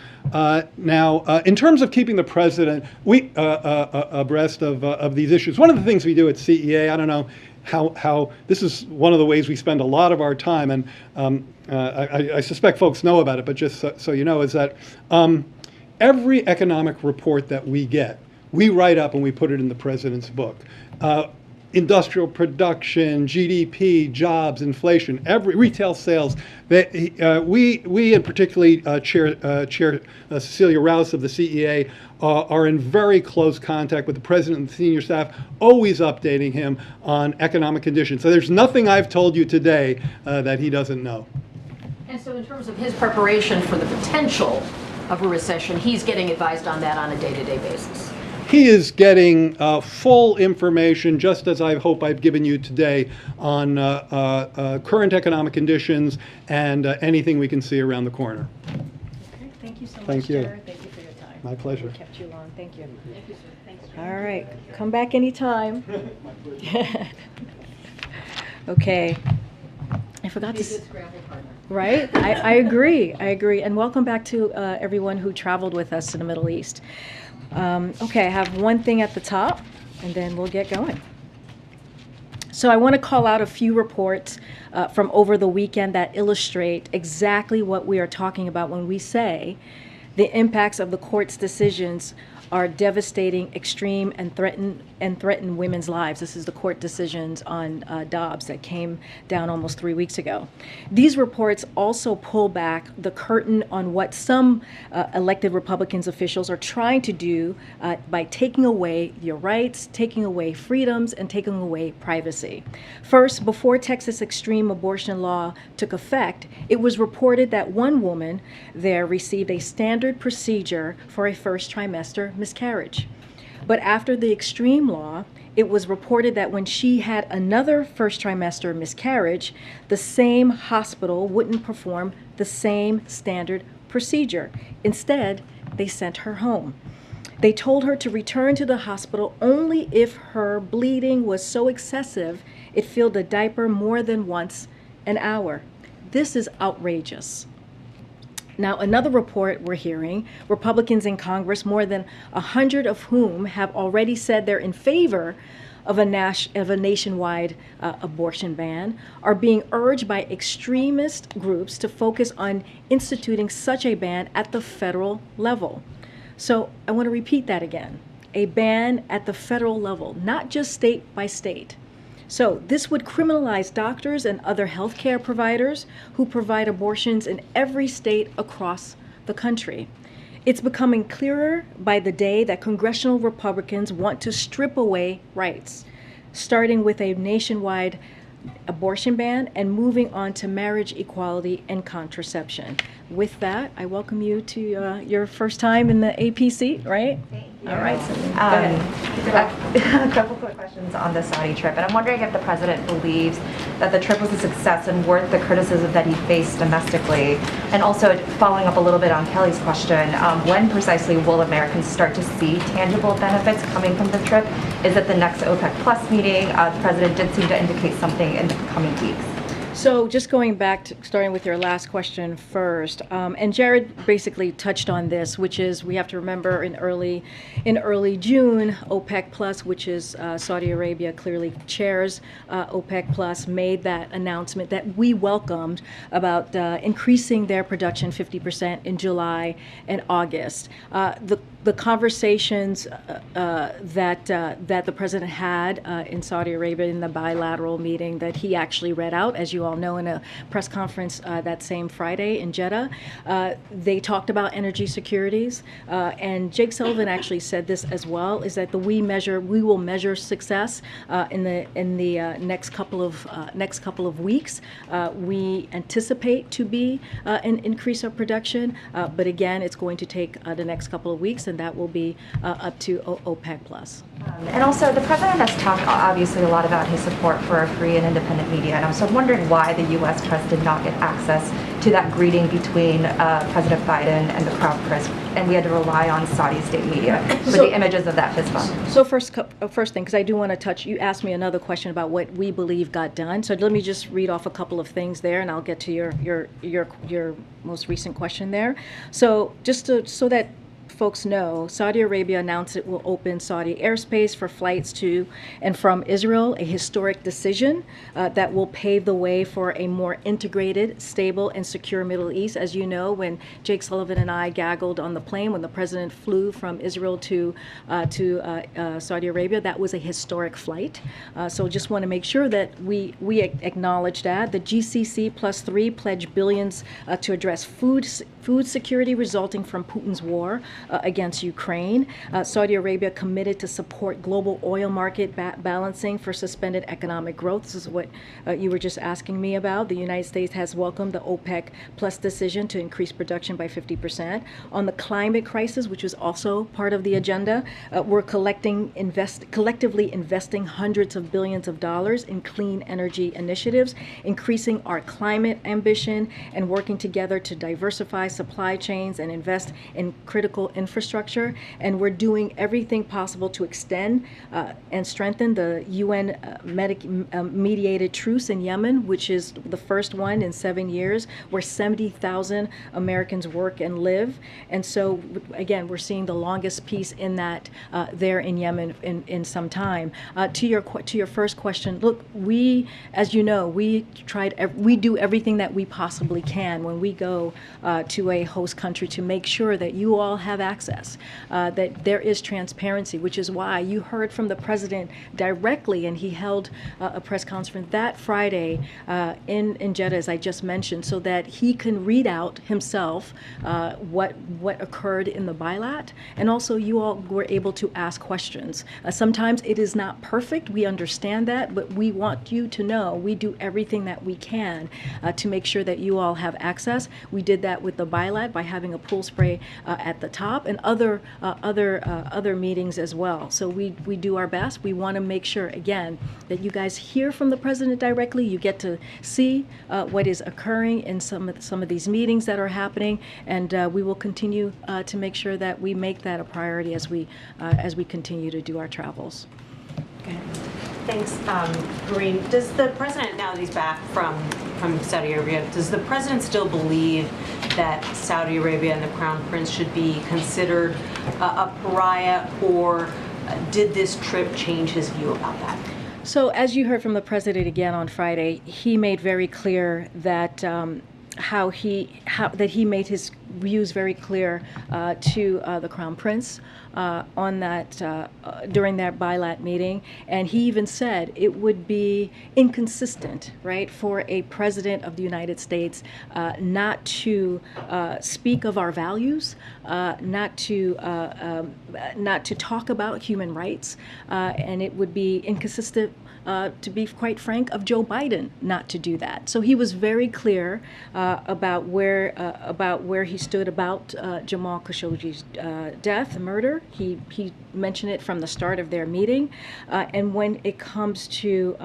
Now, in terms of keeping the president abreast of these issues, one of the things we do at CEA, I don't know how this is one of the ways we spend a lot of our time, and I suspect folks know about it, but just so you know, is that every economic report that we get, we write up and we put it in the president's book. Industrial production, GDP, jobs, inflation, every retail sales. We and particularly Chair Cecilia Rouse of the CEA are in very close contact with the president and the senior staff, always updating him on economic conditions. So there's nothing I've told you today that he doesn't know. And so in terms of his preparation for the potential of a recession, he's getting advised on that on a day-to-day basis. He is getting full information, just as I hope I've given you today, on current economic conditions and anything we can see around the corner. Okay, thank you so much, Thank you. Jared. Thank you for your time. My pleasure. We kept you long. Thank you. Thank you, sir. Thanks. All right, come back anytime. Okay. I forgot to. Right? I agree. I agree. And welcome back to everyone who traveled with us to the Middle East. Okay, I have one thing at the top, and then we'll get going. So I want to call out a few reports from over the weekend that illustrate exactly what we are talking about when we say the impacts of the court's decisions are devastating, extreme, and threaten women's lives. This is the court decisions on Dobbs that came down almost 3 weeks ago. These reports also pull back the curtain on what some elected Republicans officials are trying to do by taking away your rights, taking away freedoms, and taking away privacy. First, before Texas extreme abortion law took effect, it was reported that one woman there received a standard procedure for a first trimester miscarriage. But after the extreme law, it was reported that when she had another first trimester miscarriage, the same hospital wouldn't perform the same standard procedure. Instead, they sent her home. They told her to return to the hospital only if her bleeding was so excessive it filled the diaper more than once an hour. This is outrageous. Now, another report we're hearing, Republicans in Congress, more than 100 of whom have already said they're in favor of a nationwide abortion ban, are being urged by extremist groups to focus on instituting such a ban at the federal level. So I want to repeat that again. A ban at the federal level, not just state by state. So this would criminalize doctors and other healthcare providers who provide abortions in every state across the country. It's becoming clearer by the day that congressional Republicans want to strip away rights, starting with a nationwide abortion ban and moving on to marriage equality and contraception. With that, I welcome you to your first time in the APC, right? All right. So go ahead. A couple quick questions on the Saudi trip, and I'm wondering if the president believes that the trip was a success and worth the criticism that he faced domestically. And also, following up a little bit on Kelly's question, when precisely will Americans start to see tangible benefits coming from the trip? Is it the next OPEC Plus meeting? The president did seem to indicate something in the coming weeks. So just going back to starting with your last question first, and Jared basically touched on this, which is we have to remember in early June, OPEC Plus, which is Saudi Arabia clearly chairs OPEC Plus, made that announcement that we welcomed about increasing their production 50% in July and August. The conversations that the president had in Saudi Arabia in the bilateral meeting that he actually read out, as you all all know, in a press conference that same Friday in Jeddah. They talked about energy securities, and Jake Sullivan actually said this as well: is that we will measure success in the next couple of weeks. We anticipate to be an increase of production, but again, it's going to take the next couple of weeks, and that will be up to OPEC plus. And also, the president has talked obviously a lot about his support for a free and independent media, and so I'm wondering why the U.S. press did not get access to that greeting between President Biden and the Crown Prince, and we had to rely on Saudi state media for the images of that fist bump. So first thing, because I do want to touch, you asked me another question about what we believe got done. So let me just read off a couple of things there, and I'll get to your most recent question there. So so that folks know, Saudi Arabia announced it will open Saudi airspace for flights to and from Israel, a historic decision that will pave the way for a more integrated, stable, and secure Middle East. As you know, when Jake Sullivan and I gaggled on the plane when the president flew from Israel to Saudi Arabia, that was a historic flight. So just want to make sure that we acknowledge that. The GCC +3 pledged billions to address food security resulting from Putin's war against Ukraine. Saudi Arabia committed to support global oil market balancing for suspended economic growth. This is what you were just asking me about. The United States has welcomed the OPEC plus decision to increase production by 50%. On the climate crisis, which was also part of the agenda, we're collectively investing hundreds of billions of dollars in clean energy initiatives, increasing our climate ambition, and working together to diversify supply chains and invest in critical infrastructure. And we're doing everything possible to extend and strengthen the UN mediated truce in Yemen, which is the first one in 7 years, where 70,000 Americans work and live. And so, again, we're seeing the longest peace in that there in Yemen in some time. To your first question, look, as you know, we do everything that we possibly can when we go to a host country to make sure that you all have access, that there is transparency, which is why you heard from the president directly, and he held a press conference that Friday in Jeddah, as I just mentioned, so that he can read out himself what occurred in the ballot, and also you all were able to ask questions. Sometimes it is not perfect, we understand that, but we want you to know we do everything that we can to make sure that you all have access. We did that with the ballot by having a pool spray at the top, and other meetings as well. So we do our best. We want to make sure, again, that you guys hear from the president directly. You get to see what is occurring in some of these meetings that are happening, and we will continue to make sure that we make that a priority as we continue to do our travels. Okay. Thanks, Karine. Does the president, now that he's back from Saudi Arabia, does the president still believe that Saudi Arabia and the Crown Prince should be considered a pariah, or did this trip change his view about that? So, as you heard from the president again on Friday, he made very clear that he made his views very clear to the Crown Prince on that during that ballot meeting, and he even said it would be inconsistent, right, for a president of the United States not to speak of our values, not to talk about human rights, and it would be inconsistent, to be quite frank, of Joe Biden not to do that. So he was very clear about where he stood about Jamal Khashoggi's death, murder. He mentioned it from the start of their meeting, and when it comes to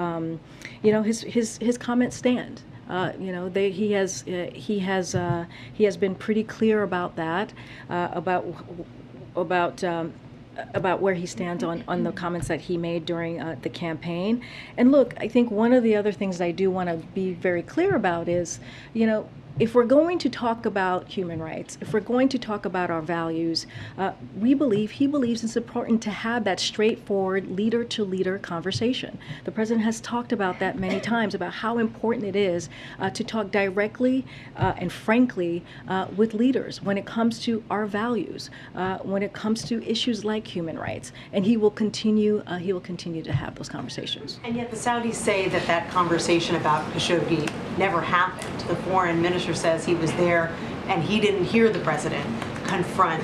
his comments stand. He has been pretty clear about that, about where he stands on the comments that he made during the campaign. And look, I think one of the other things I do want to be very clear about is, if we're going to talk about human rights, if we're going to talk about our values, he believes it's important to have that straightforward leader-to-leader conversation. The president has talked about that many times, about how important it is to talk directly and frankly with leaders when it comes to our values, when it comes to issues like human rights, and he will continue to have those conversations. And yet the Saudis say that that conversation about Khashoggi never happened. The foreign minister says he was there and he didn't hear the president confront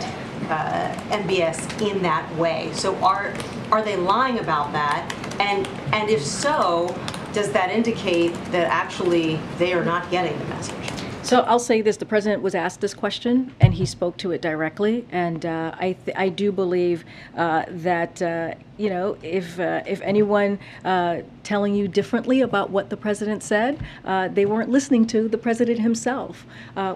MBS in that way. So are they lying about that? And if so, does that indicate that actually they are not getting the message? So I'll say this: the president was asked this question, and he spoke to it directly. And I do believe that if anyone telling you differently about what the president said, they weren't listening to the president himself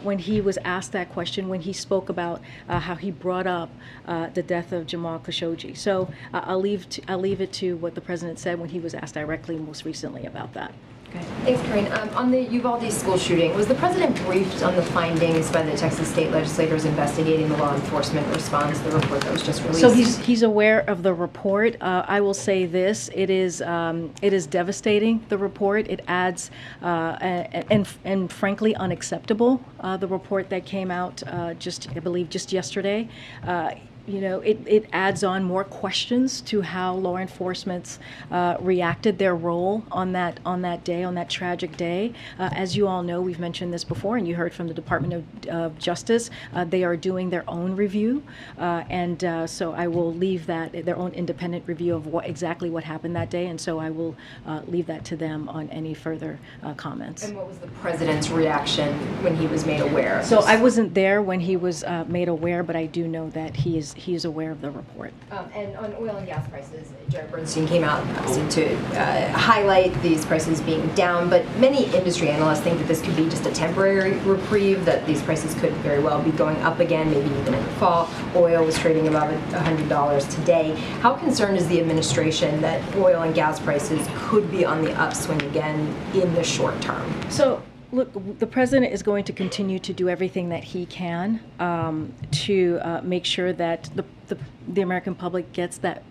when he was asked that question, when he spoke about how he brought up the death of Jamal Khashoggi. So I'll leave it to what the president said when he was asked directly most recently about that. Thanks, Karine. On the Uvalde school shooting, was the president briefed on the findings by the Texas state legislators investigating the law enforcement response to the report that was just released? So he's aware of the report. I will say this: it is devastating. The report, it adds and frankly unacceptable. The report that came out I believe just yesterday. It adds on more questions to how law enforcement reacted, their role on that day, on that tragic day. As you all know, we've mentioned this before, and you heard from the Department of Justice. They are doing their own review, and so I will leave their own independent review of exactly what happened that day, and so I will leave that to them on any further comments. And what was the president's reaction when he was made aware? So I wasn't there when he was made aware, but I do know that he is aware of the report. And on oil and gas prices, Jared Bernstein came out to highlight these prices being down, but many industry analysts think that this could be just a temporary reprieve, that these prices could very well be going up again, maybe even in the fall. Oil was trading above $100 today. How concerned is the administration that oil and gas prices could be on the upswing again in the short term? So, look, the president is going to continue to do everything that he can to make sure that the American public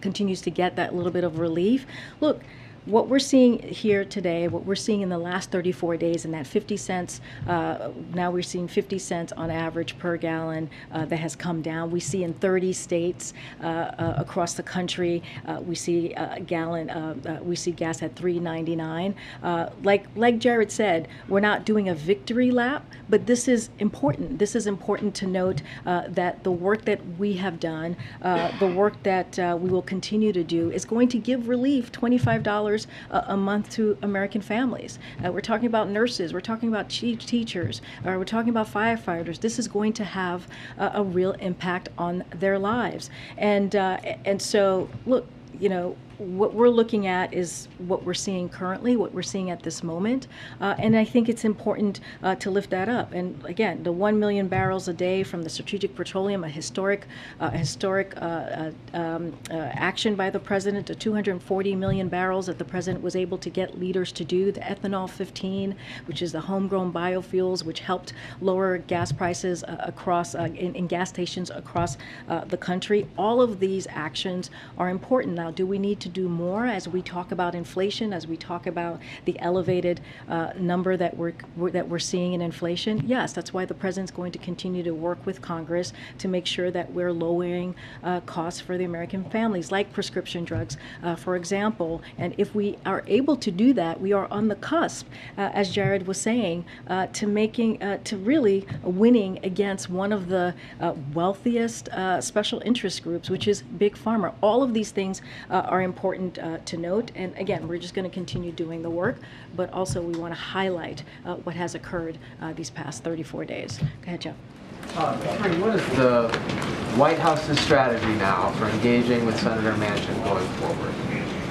continues to get that little bit of relief. Look, what we're seeing here today, what we're seeing in the last 34 days, and that 50 cents, now we're seeing 50 cents on average per gallon that has come down. We see in 30 states across the country, we see we see gas at $3.99. Like Jared said, we're not doing a victory lap, but this is important. This is important to note that the work that we have done, the work that we will continue to do, is going to give relief, $25 a month to American families. We're talking about nurses, we're talking about teachers, we're talking about firefighters. This is going to have a real impact on their lives. And so, look, what we're looking at is what we're seeing currently, what we're seeing at this moment, and I think it's important to lift that up. And again, the 1 million barrels a day from the Strategic Petroleum, a historic action by the president, the 240 million barrels that the president was able to get leaders to do, the ethanol 15, which is the homegrown biofuels, which helped lower gas prices across in gas stations across the country. All of these actions are important. Now, do we need to do more as we talk about inflation, as we talk about the elevated number that we're seeing in inflation? Yes, that's why the president's going to continue to work with Congress to make sure that we're lowering costs for the American families, like prescription drugs, for example. And if we are able to do that, we are on the cusp, as Jared was saying, to really winning against one of the wealthiest special interest groups, which is Big Pharma. All of these things are important to note. And again, we're just going to continue doing the work, but also we want to highlight what has occurred these past 34 days. Go ahead, Jeff. What is the White House's strategy now for engaging with Senator Manchin going forward?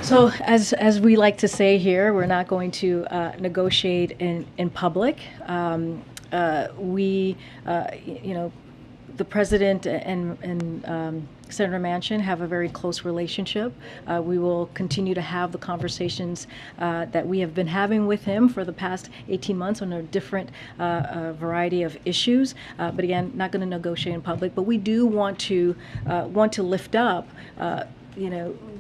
So as we like to say here, we're not going to negotiate in public. The president and Senator Manchin have a very close relationship. We will continue to have the conversations that we have been having with him for the past 18 months on a different variety of issues. But again, not going to negotiate in public. But we do want to lift up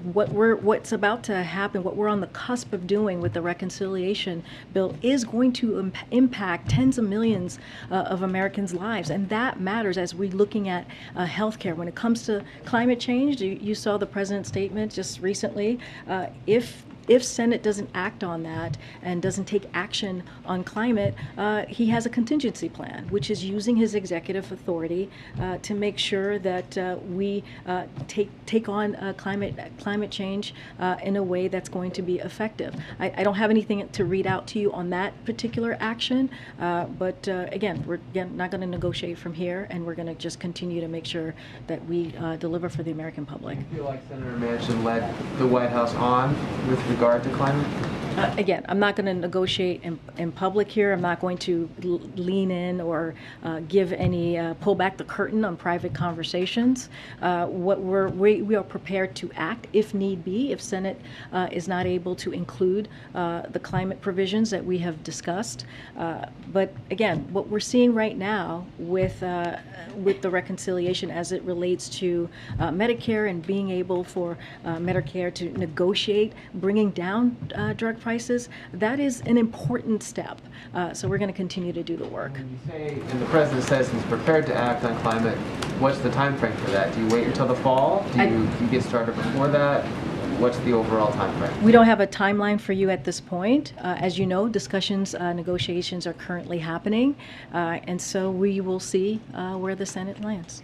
what's about to happen, what we're on the cusp of doing with the reconciliation bill is going to impact tens of millions of Americans' lives, and that matters as we're looking at healthcare. When it comes to climate change, you saw the president's statement just recently. If Senate doesn't act on that and doesn't take action on climate, he has a contingency plan, which is using his executive authority to make sure that we take on climate change in a way that's going to be effective. I don't have anything to read out to you on that particular action, but again, we're not going to negotiate from here, and we're going to just continue to make sure that we deliver for the American public. Do you feel like Senator Manchin led the White House on with regard to climate? Again, I'm not going to negotiate in public here. I'm not going to lean in or give any pull back the curtain on private conversations. We are prepared to act if need be, if Senate is not able to include the climate provisions that we have discussed. But again, what we're seeing right now with the reconciliation as it relates to Medicare and being able for Medicare to negotiate bringing down drug prices, that is an important step. So we're going to continue to do the work. When you say, and the president says he's prepared to act on climate, what's the time frame for that? Do you wait until the fall? Do you get started before that? What's the overall time frame? We don't have a timeline for you at this point. As you know, negotiations are currently happening, and so we will see where the Senate lands.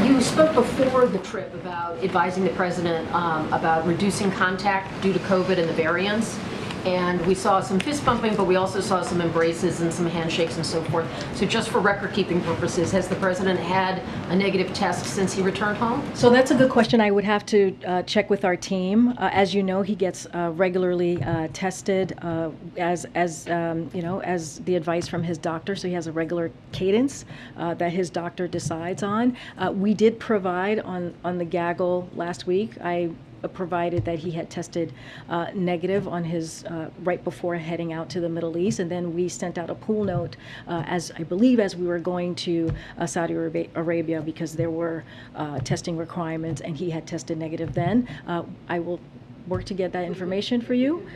You spoke before the trip about advising the president about reducing contact due to COVID and the variants. And we saw some fist bumping, but we also saw some embraces and some handshakes and so forth. So just for record-keeping purposes, has the president had a negative test since he returned home? So that's a good question. I would have to check with our team. As you know, he gets regularly tested as the advice from his doctor. So he has a regular cadence that his doctor decides on. We did provide on the gaggle last week. I provided that he had tested negative on his right before heading out to the Middle East, and then we sent out a pool note as we were going to Saudi Arabia because there were testing requirements, and he had tested negative then. I will work to get that information for you.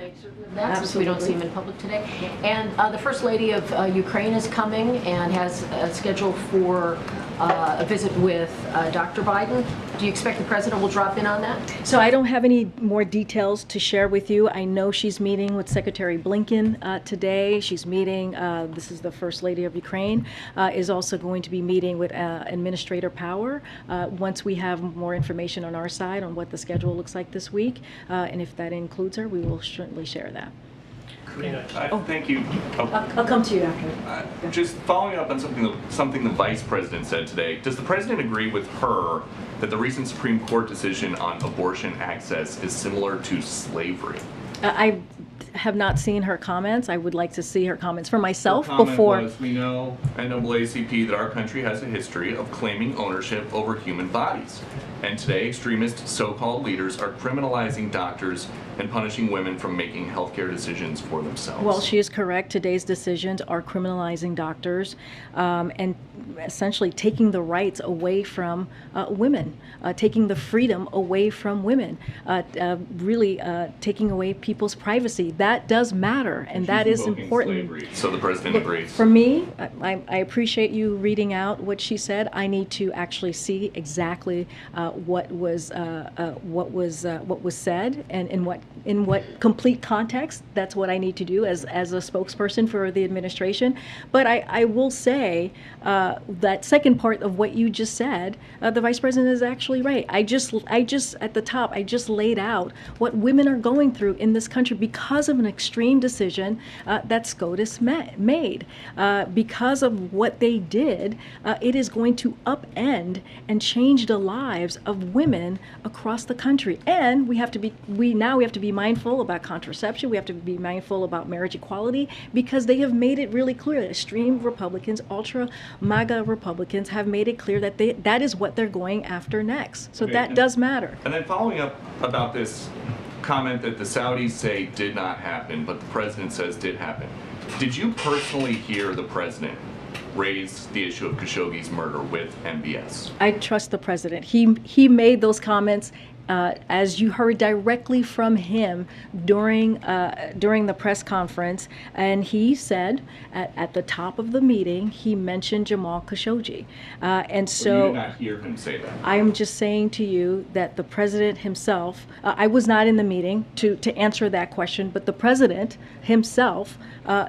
Since we don't see him in public today. And the First Lady of Ukraine is coming and has a schedule for a visit with Dr. Biden. Do you expect the president will drop in on that? So I don't have any more details to share with you. I know she's meeting with Secretary Blinken today. She's meeting, this is the First Lady of Ukraine, is also going to be meeting with Administrator Power once we have more information on our side on what the schedule looks like this week. And if that includes her, we will certainly share that. Karina, thank you. I'll come to you after. Just following up on something the Vice President said today, does the President agree with her that the recent Supreme Court decision on abortion access is similar to slavery? I have not seen her comments. I would like to see her comments for myself Her comment before. was, we know at NAACP that our country has a history of claiming ownership over human bodies. And today, extremist so-called leaders are criminalizing doctors and punishing women from making healthcare decisions for themselves. Well, she is correct. Today's decisions are criminalizing doctors and essentially taking the rights away from women, taking the freedom away from women, really taking away people's privacy. That does matter, and that is important. Slavery, so the president agrees. For me, I appreciate you reading out what she said. I need to actually see exactly what was said and in what complete context. That's what I need to do as a spokesperson for the administration. But I will say that second part of what you just said, the Vice President is actually right. I just at the top, I just laid out what women are going through in this country because of an extreme decision that SCOTUS made. Because of what they did, it is going to upend and change the lives of women across the country. And we now have to to be mindful about contraception. We have to be mindful about marriage equality, because they have made it really clear. Extreme Republicans, ultra MAGA Republicans have made it clear that that is what they're going after next. So Okay, that does matter. And then following up about this comment that the Saudis say did not happen, but the president says did happen. Did you personally hear the president raise the issue of Khashoggi's murder with MBS? I trust the president. He made those comments, as you heard directly from him during the press conference, and he said at the top of the meeting he mentioned Jamal Khashoggi, and so you did not hear him say that. I'm just saying to you that the president himself, I was not in the meeting to answer that question, but the president himself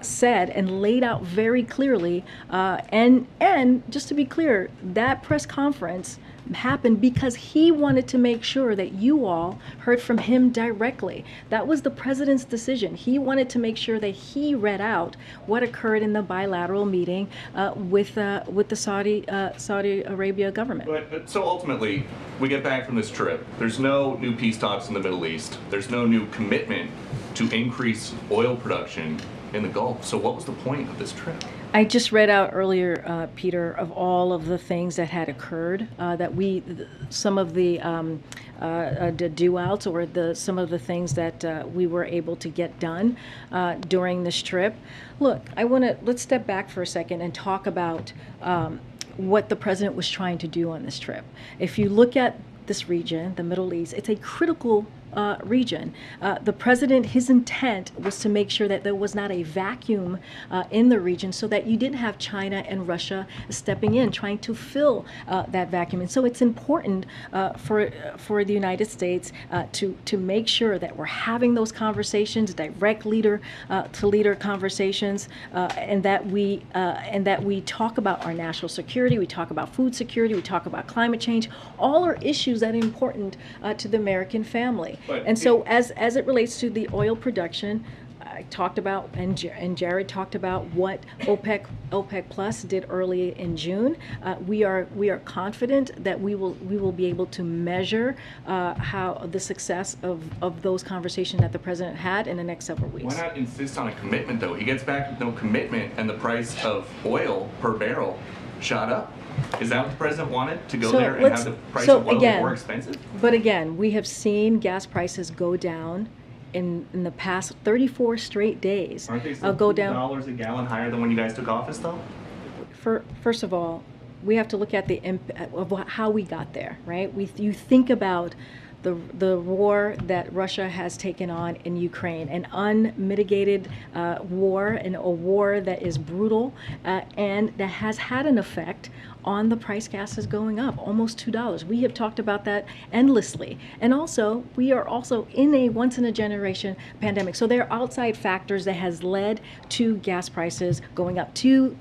said and laid out very clearly, and just to be clear, that press conference happened because he wanted to make sure that you all heard from him directly. That was the president's decision. He wanted to make sure that he read out what occurred in the bilateral meeting with the Saudi Arabia government. But so ultimately, we get back from this trip. There's no new peace talks in the Middle East. There's no new commitment to increase oil production in the Gulf. So what was the point of this trip? I just read out earlier, Peter, of all of the things that had occurred, some of the do-outs or some of the things that we were able to get done during this trip. Look, let's step back for a second and talk about what the president was trying to do on this trip. If you look at this region, the Middle East, it's a critical region. The president, his intent was to make sure that there was not a vacuum in the region, so that you didn't have China and Russia stepping in, trying to fill that vacuum. And so it's important for the United States to make sure that we're having those conversations, direct leader to leader conversations, and that we talk about our national security, we talk about food security, we talk about climate change. All are issues that are important to the American family. And so as it relates to the oil production, I talked about, and Jared talked about what OPEC Plus did early in June. We are confident that we will be able to measure how the success of those conversations that the president had in the next several weeks. Why not insist on a commitment, though? He gets back with no commitment, and the price of oil per barrel shot up. Is that what the president wanted, to go there and have the price of oil be more expensive? But again, we have seen gas prices go down in the past 34 straight days. Aren't they still $2 a gallon higher than when you guys took office, though? First of all, we have to look at the impact of how we got there, right? You think about the war that Russia has taken on in Ukraine, an unmitigated war, and a war that is brutal, and that has had an effect on the price gases going up, almost $2. We have talked about that endlessly. And also, we are also in a once-in-a-generation pandemic. So there are outside factors that has led to gas prices going up, to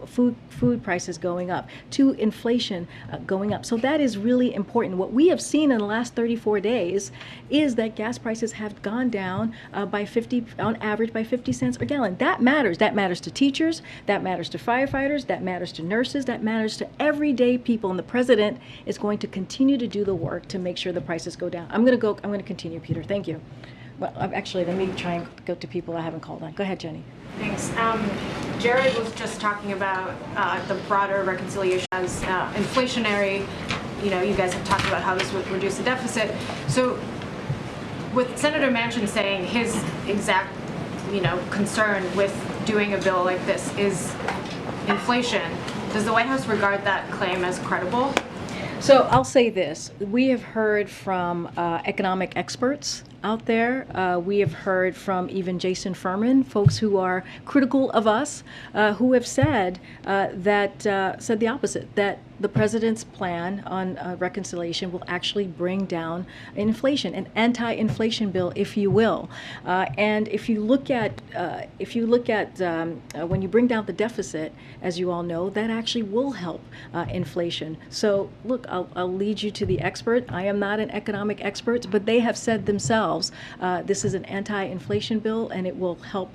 food prices going up, to inflation going up. So that is really important. What we have seen in the last 34 days is that gas prices have gone down on average by 50 cents a gallon. That matters. That matters to teachers, that matters to firefighters, that matters to nurses, that matters to everyday people, and the president is going to continue to do the work to make sure the prices go down. I'm going to continue, Peter. Thank you. Well, actually, let me try and go to people I haven't called on. Go ahead, Jenny. Thanks. Jared was just talking about the broader reconciliation as inflationary. You guys have talked about how this would reduce the deficit. So with Senator Manchin saying his exact, concern with doing a bill like this is inflation, does the White House regard that claim as credible? So I'll say this. We have heard from economic experts out there. We have heard from even Jason Furman, folks who are critical of us, who have said said the opposite, that the president's plan on reconciliation will actually bring down inflation, an anti-inflation bill, if you will. And if you look at when you bring down the deficit, as you all know, that actually will help inflation. So look, I'll lead you to the expert. I am not an economic expert, but they have said themselves ourselves, this is an anti-inflation bill, and it will help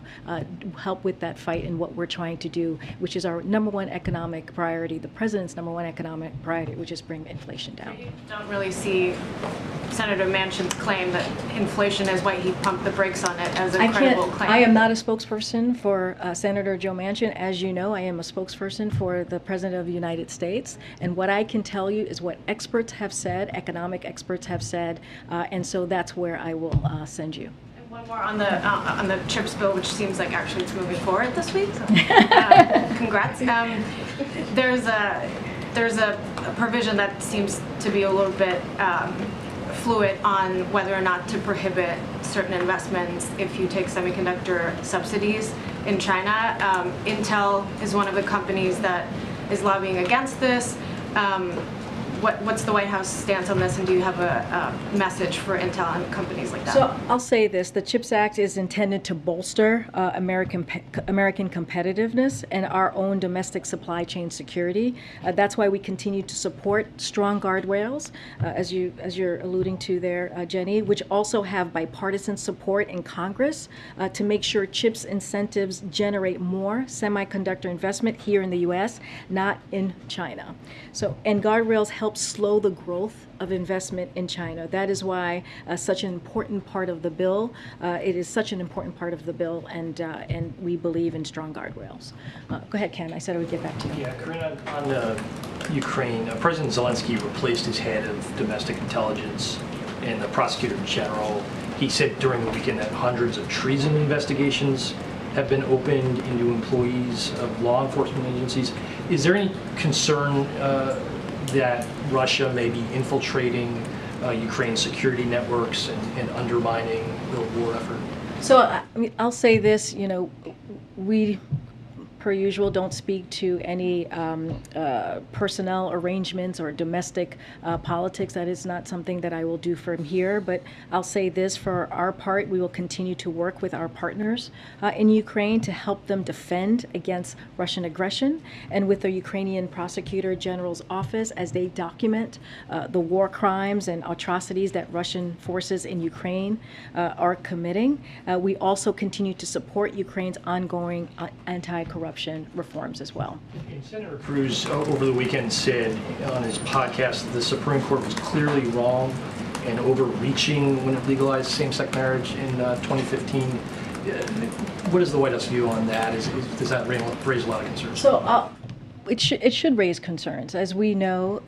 with that fight in what we're trying to do, which is our number one economic priority, the president's number one economic priority, which is bring inflation down. You don't really see Senator Manchin's claim that inflation is why he pumped the brakes on it as a credible claim. I am not a spokesperson for Senator Joe Manchin. As you know, I am a spokesperson for the President of the United States. And what I can tell you is what experts have said, economic experts have said, and so that's where I will send you. And one more on the CHIPS bill, which seems like actually it's moving forward this week. So, congrats. There's a provision that seems to be a little bit fluid on whether or not to prohibit certain investments if you take semiconductor subsidies in China. Intel is one of the companies that is lobbying against this. What's the White House stance on this, and do you have a message for Intel and companies like that? So I'll say this: the CHIPS Act is intended to bolster American competitiveness and our own domestic supply chain security. That's why we continue to support strong guardrails, as you're alluding to there, Jenny, which also have bipartisan support in Congress to make sure CHIPS incentives generate more semiconductor investment here in the U.S., not in China. So, and guardrails help slow the growth of investment in China. That is why such an important part of the bill. It is such an important part of the bill, and we believe in strong guardrails. Go ahead, Ken. I said I would get back to you. Yeah, Karine, on Ukraine, President Zelensky replaced his head of domestic intelligence and the prosecutor general. He said during the weekend that hundreds of treason investigations have been opened into employees of law enforcement agencies. Is there any concern that Russia may be infiltrating Ukraine's security networks and undermining the war effort? So I mean, I'll say this, we, per usual, don't speak to any personnel arrangements or domestic politics. That is not something that I will do from here. But I'll say this, for our part, we will continue to work with our partners in Ukraine to help them defend against Russian aggression, and with the Ukrainian Prosecutor General's office as they document the war crimes and atrocities that Russian forces in Ukraine are committing. We also continue to support Ukraine's ongoing anti-corruption reforms as well. And Senator Cruz over the weekend said on his podcast that the Supreme Court was clearly wrong and overreaching when it legalized same-sex marriage in 2015. What is the White House view on that? Does that raise a lot of concerns? So it should raise concerns. As we know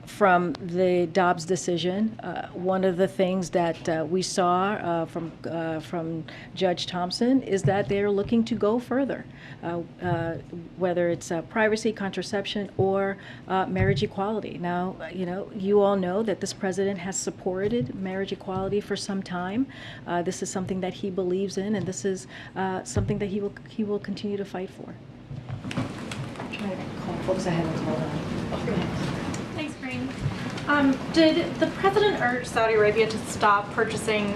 from the Dobbs decision, one of the things that we saw from Judge Thompson is that they're looking to go further, whether it's privacy, contraception, or marriage equality. Now, you all know that this president has supported marriage equality for some time. This is something that he believes in, and this is something that he will continue to fight for. Folks ahead and call on. Thanks, Karine. Did the president urge Saudi Arabia to stop purchasing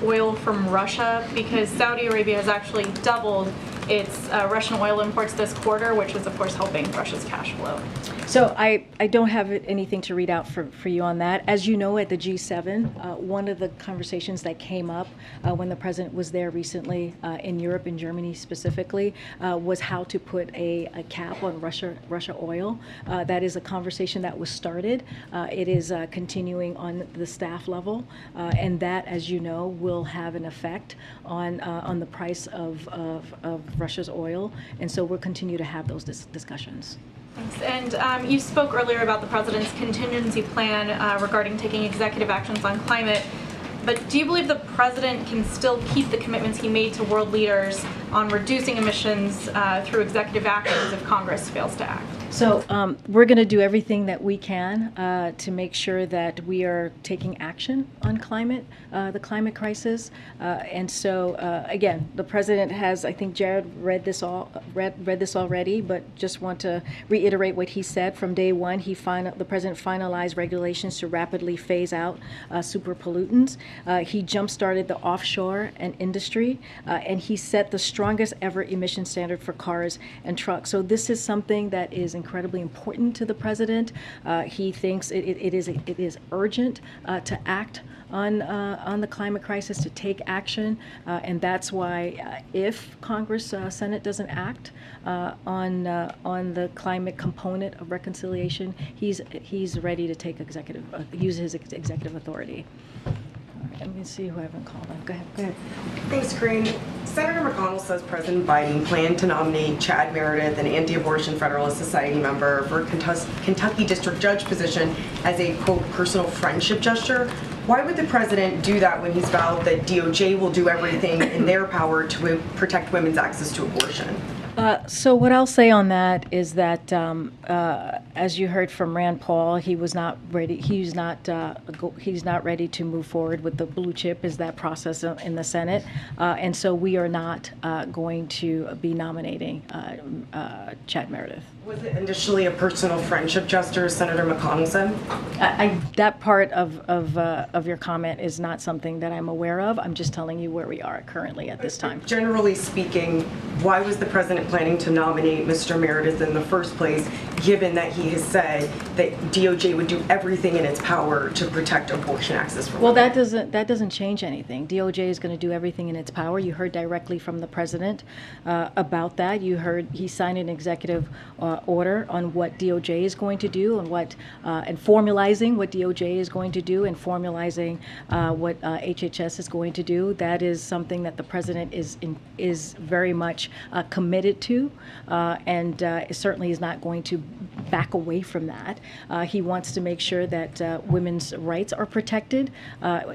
oil from Russia? Because Saudi Arabia has actually doubled its Russian oil imports this quarter, which is, of course, helping Russia's cash flow. So I don't have anything to read out for you on that. As you know, at the G7, one of the conversations that came up when the president was there recently in Europe, in Germany specifically, was how to put a cap on Russia oil. That is a conversation that was started. It is continuing on the staff level, and that, as you know, will have an effect on the price of Russia's oil. And so we'll continue to have those discussions. Thanks. And you spoke earlier about the president's contingency plan regarding taking executive actions on climate. But do you believe the president can still keep the commitments he made to world leaders on reducing emissions through executive actions if Congress fails to act? So we're going to do everything that we can to make sure that we are taking action on the climate crisis. And so, again, the president has, I think Jared read this already, but just want to reiterate what he said. From day one, the president finalized regulations to rapidly phase out super pollutants. He jump-started the offshore and industry, and he set the strongest ever emission standard for cars and trucks. So this is something that is incredibly incredibly important to the president. He thinks it is urgent to act on the climate crisis, to take action, and that's why if Congress, Senate doesn't act on the climate component of reconciliation, he's ready to take use his executive authority. Let me see who I haven't called on. Go ahead. Thanks, Karine. Senator McConnell says President Biden planned to nominate Chad Meredith, an anti-abortion Federalist Society member, for Kentucky District Judge position as a, quote, personal friendship gesture. Why would the president do that when he's vowed that DOJ will do everything in their power to protect women's access to abortion? So what I'll say on that is that, as you heard from Rand Paul, he was not ready. He's not ready to move forward with the blue chip. Is that process in the Senate? And so we are not going to be nominating Chad Meredith. Was it initially a personal friendship gesture, as Senator McConnell said? That part of your comment is not something that I'm aware of. I'm just telling you where we are currently at this time. Generally speaking, why was the president planning to nominate Mr. Meredith in the first place, given that he has said that DOJ would do everything in its power to protect abortion access for women? Well, that doesn't change anything. DOJ is going to do everything in its power. You heard directly from the president about that. You heard he signed an executive order on what DOJ is going to do and and formalizing what DOJ is going to do and formalizing what HHS is going to do. That is something that the president is very much committed to, and certainly is not going to back away from that. He wants to make sure that women's rights are protected.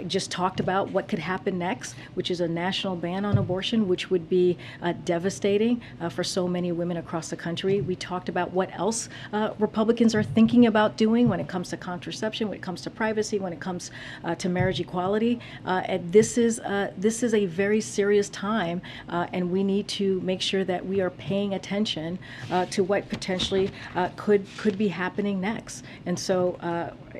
Just talked about what could happen next, which is a national ban on abortion, which would be devastating for so many women across the country. We talked about what else Republicans are thinking about doing when it comes to contraception, when it comes to privacy, when it comes to marriage equality. And this is a very serious time, and we need to make sure that we are paying attention to what potentially could be happening next. And so,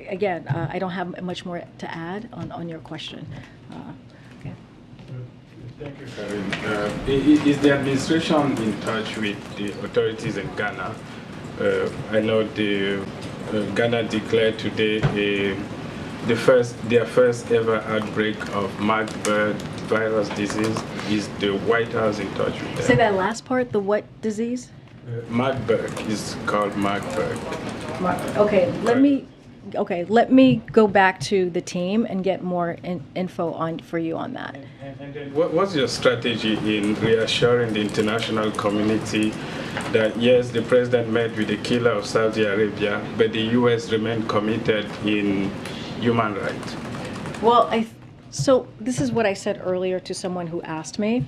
again, I don't have much more to add on your question. Okay. Thank you, Karine. Is the administration in touch with the authorities in Ghana? I know Ghana declared today their first ever outbreak of Marburg virus disease. Is the White House in touch with them? Say that last part, the what disease? Marburg is called Marburg. Okay, let me go back to the team and get more info for you on that. And then what's your strategy in reassuring the international community that yes, the president met with the killer of Saudi Arabia, but the U.S. remained committed in human rights? Well, so this is what I said earlier to someone who asked me.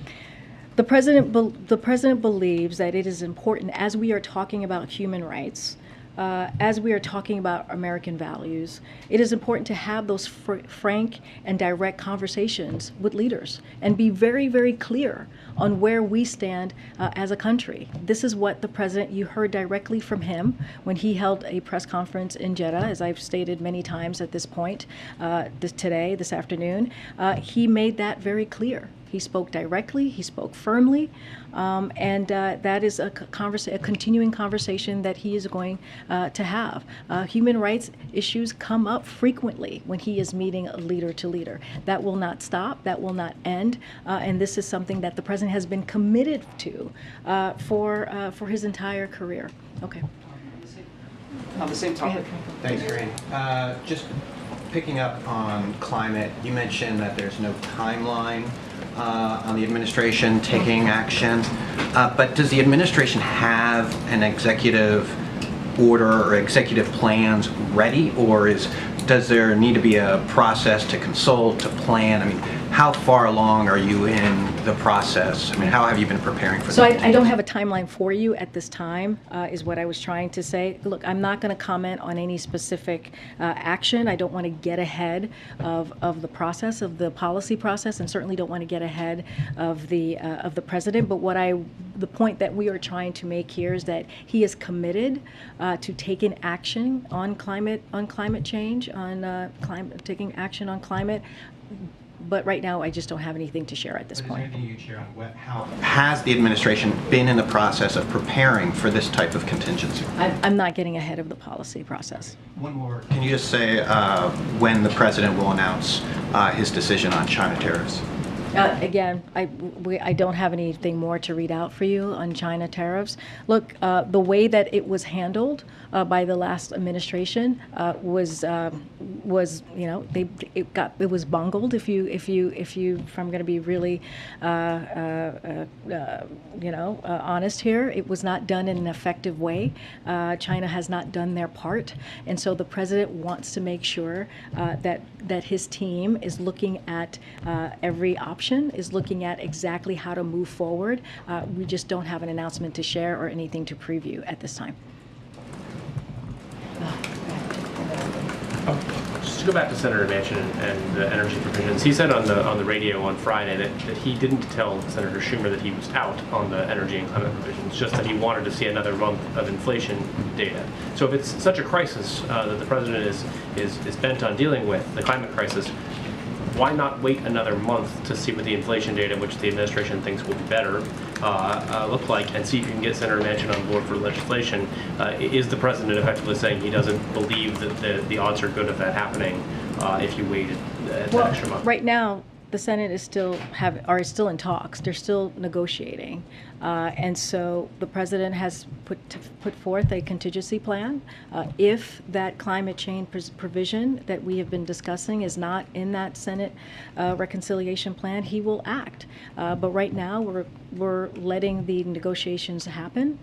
The president believes that it is important, as we are talking about human rights, as we are talking about American values, it is important to have those frank and direct conversations with leaders and be very, very clear on where we stand as a country. This is what the president, you heard directly from him when he held a press conference in Jeddah, as I've stated many times at this point, this afternoon. He made that very clear. He spoke directly, he spoke firmly, and that is a continuing conversation that he is going to have. Human rights issues come up frequently when he is meeting leader to leader. That will not stop, that will not end, and this is something that the president has been committed to for his entire career. Okay. On the same topic. Thanks, Karine. Just picking up on climate, you mentioned that there's no timeline on the administration taking action, but does the administration have an executive order or executive plans ready, or does there need to be a process to consult, to plan? I mean, how far along are you in the process? I mean, how have you been preparing for that? So I don't have a timeline for you at this time, is what I was trying to say. Look, I'm not going to comment on any specific action. I don't want to get ahead of the process, of the policy process, and certainly don't want to get ahead of the president. But the point that we are trying to make here is that he is committed to taking action on climate change, taking action on climate But right now, I just don't have anything to share at this point. How has the administration been in the process of preparing for this type of contingency? I'm not getting ahead of the policy process. One more. Can you just say when the president will announce his decision on China tariffs? Again, I don't have anything more to read out for you on China tariffs. Look, the way that it was handled by the last administration was it was bungled. If I'm going to be really honest here, it was not done in an effective way. China has not done their part, and so the president wants to make sure that his team is looking at every option, is looking at exactly how to move forward. We just don't have an announcement to share or anything to preview at this time. Just to go back to Senator Manchin and the energy provisions, he said on the radio on Friday that he didn't tell Senator Schumer that he was out on the energy and climate provisions, just that he wanted to see another month of inflation data. So if it's such a crisis that the president is bent on dealing with, the climate crisis, why not wait another month to see what the inflation data, which the administration thinks will be better, look like, and see if you can get Senator Manchin on board for legislation? Is the president effectively saying he doesn't believe that the odds are good of that happening if you waited an extra month? Right now, the Senate is still in talks. They're still negotiating, and so the president has put forth a contingency plan. If that climate change provision that we have been discussing is not in that Senate reconciliation plan, he will act. But right now, we're letting the negotiations happen.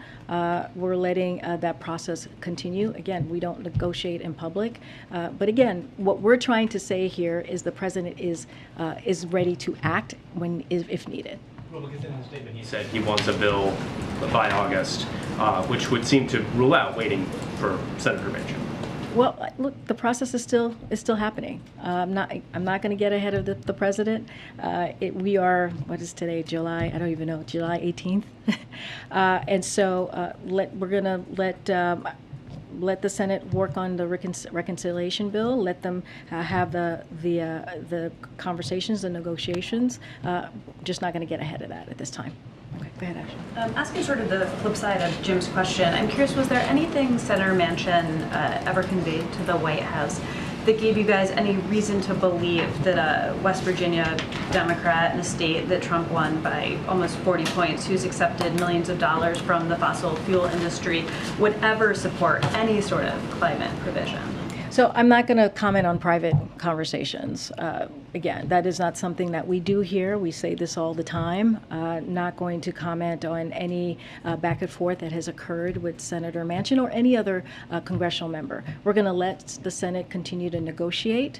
We're letting that process continue. Again, we don't negotiate in public. But again, what we're trying to say here is the president is ready to act if needed. Well, because in the statement he said he wants a bill by August, which would seem to rule out waiting for Senator Manchin. Well, look, the process is still happening. I'm not going to get ahead of the president. We are, what is today, July? I don't even know, July 18th, and so we're going to let the Senate work on the reconciliation bill. Let them have the conversations, the negotiations. Just not going to get ahead of that at this time. Okay, go ahead, Ashley. Asking sort of the flip side of Jim's question, I'm curious, was there anything Senator Manchin ever conveyed to the White House that gave you guys any reason to believe that a West Virginia Democrat in a state that Trump won by almost 40 points, who's accepted millions of dollars from the fossil fuel industry, would ever support any sort of climate provision? So I'm not going to comment on private conversations. Again, that is not something that we do here. We say this all the time. Not going to comment on any back and forth that has occurred with Senator Manchin or any other congressional member. We're going to let the Senate continue to negotiate.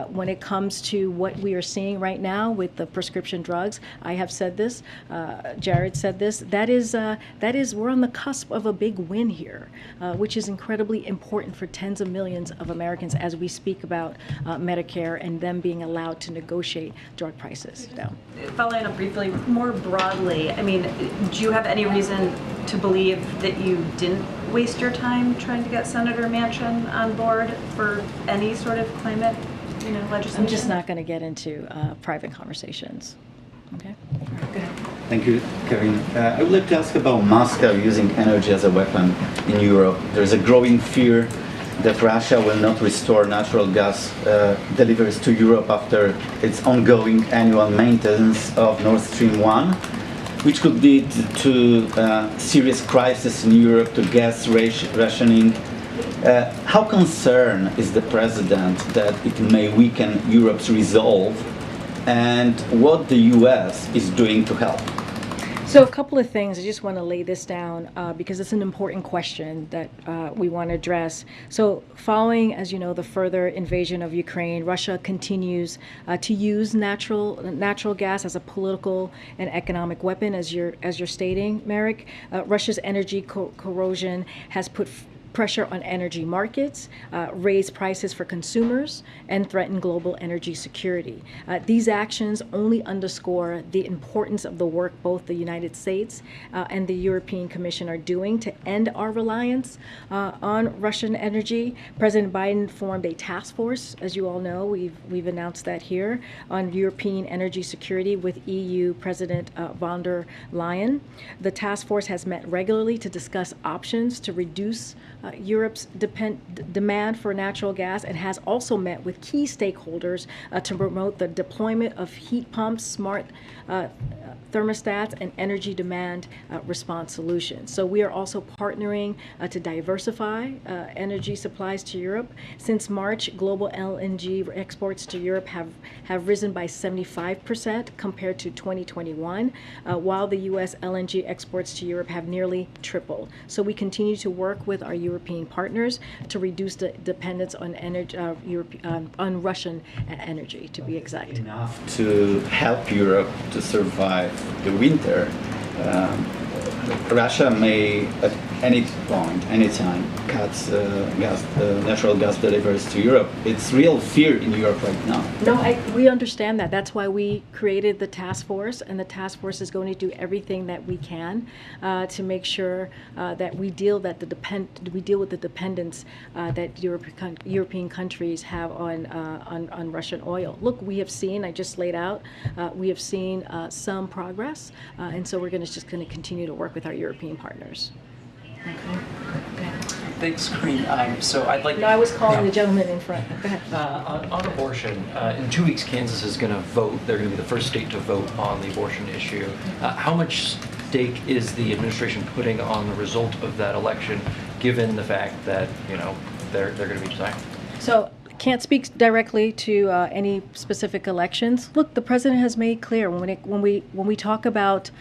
When it comes to what we are seeing right now with the prescription drugs, I have said this, Jared said this, that is we're on the cusp of a big win here, which is incredibly important for tens of millions of Americans as we speak about Medicare and them being allowed to negotiate drug prices down. Following up briefly, more broadly, I mean, do you have any reason to believe that you didn't waste your time trying to get Senator Manchin on board for any sort of climate, legislation? I'm just not going to get into private conversations. Okay. Go ahead. Thank you, Karine. I would like to ask about Moscow using energy as a weapon in Europe. There's a growing fear that Russia will not restore natural gas deliveries to Europe after its ongoing annual maintenance of Nord Stream 1, which could lead to serious crisis in Europe, to gas rationing. How concerned is the President that it may weaken Europe's resolve, and what the US is doing to help? So a couple of things, I just want to lay this down because it's an important question that we want to address. So following, as you know, the further invasion of Ukraine, Russia continues to use natural gas as a political and economic weapon, as you're stating, Merrick. Russia's energy corrosion has put pressure on energy markets, raise prices for consumers, and threaten global energy security. These actions only underscore the importance of the work both the United States and the European Commission are doing to end our reliance on Russian energy. President Biden formed a task force, as you all know, we've announced that here, on European energy security with EU President von der Leyen. The task force has met regularly to discuss options to reduce Europe's demand for natural gas, and has also met with key stakeholders to promote the deployment of heat pumps, smart thermostats, and energy demand response solutions. So we are also partnering to diversify energy supplies to Europe. Since March, global LNG exports to Europe have risen by 75% compared to 2021, while the U.S. LNG exports to Europe have nearly tripled. So we continue to work with our European partners to reduce the dependence on energy, on Russian energy, to be exact. Enough to help Europe to survive the winter. Russia may, at any point, any time, cut natural gas deliveries to Europe. It's real fear in Europe right now. No, we understand that. That's why we created the task force, and the task force is going to do everything that we can to make sure that we deal with the dependence that European countries have on Russian oil. Look, we have seen. I just laid out. We have seen some progress, and so we're just going to continue to work with our European partners. Thanks, Karine. So I'd like. No, I was calling the gentleman in front. Go ahead. On abortion, in 2 weeks, Kansas is going to vote. They're going to be the first state to vote on the abortion issue. How much stake is the administration putting on the result of that election, given the fact that they're going to be deciding? So. Can't speak directly to any specific elections. Look, the president has made clear when we talk about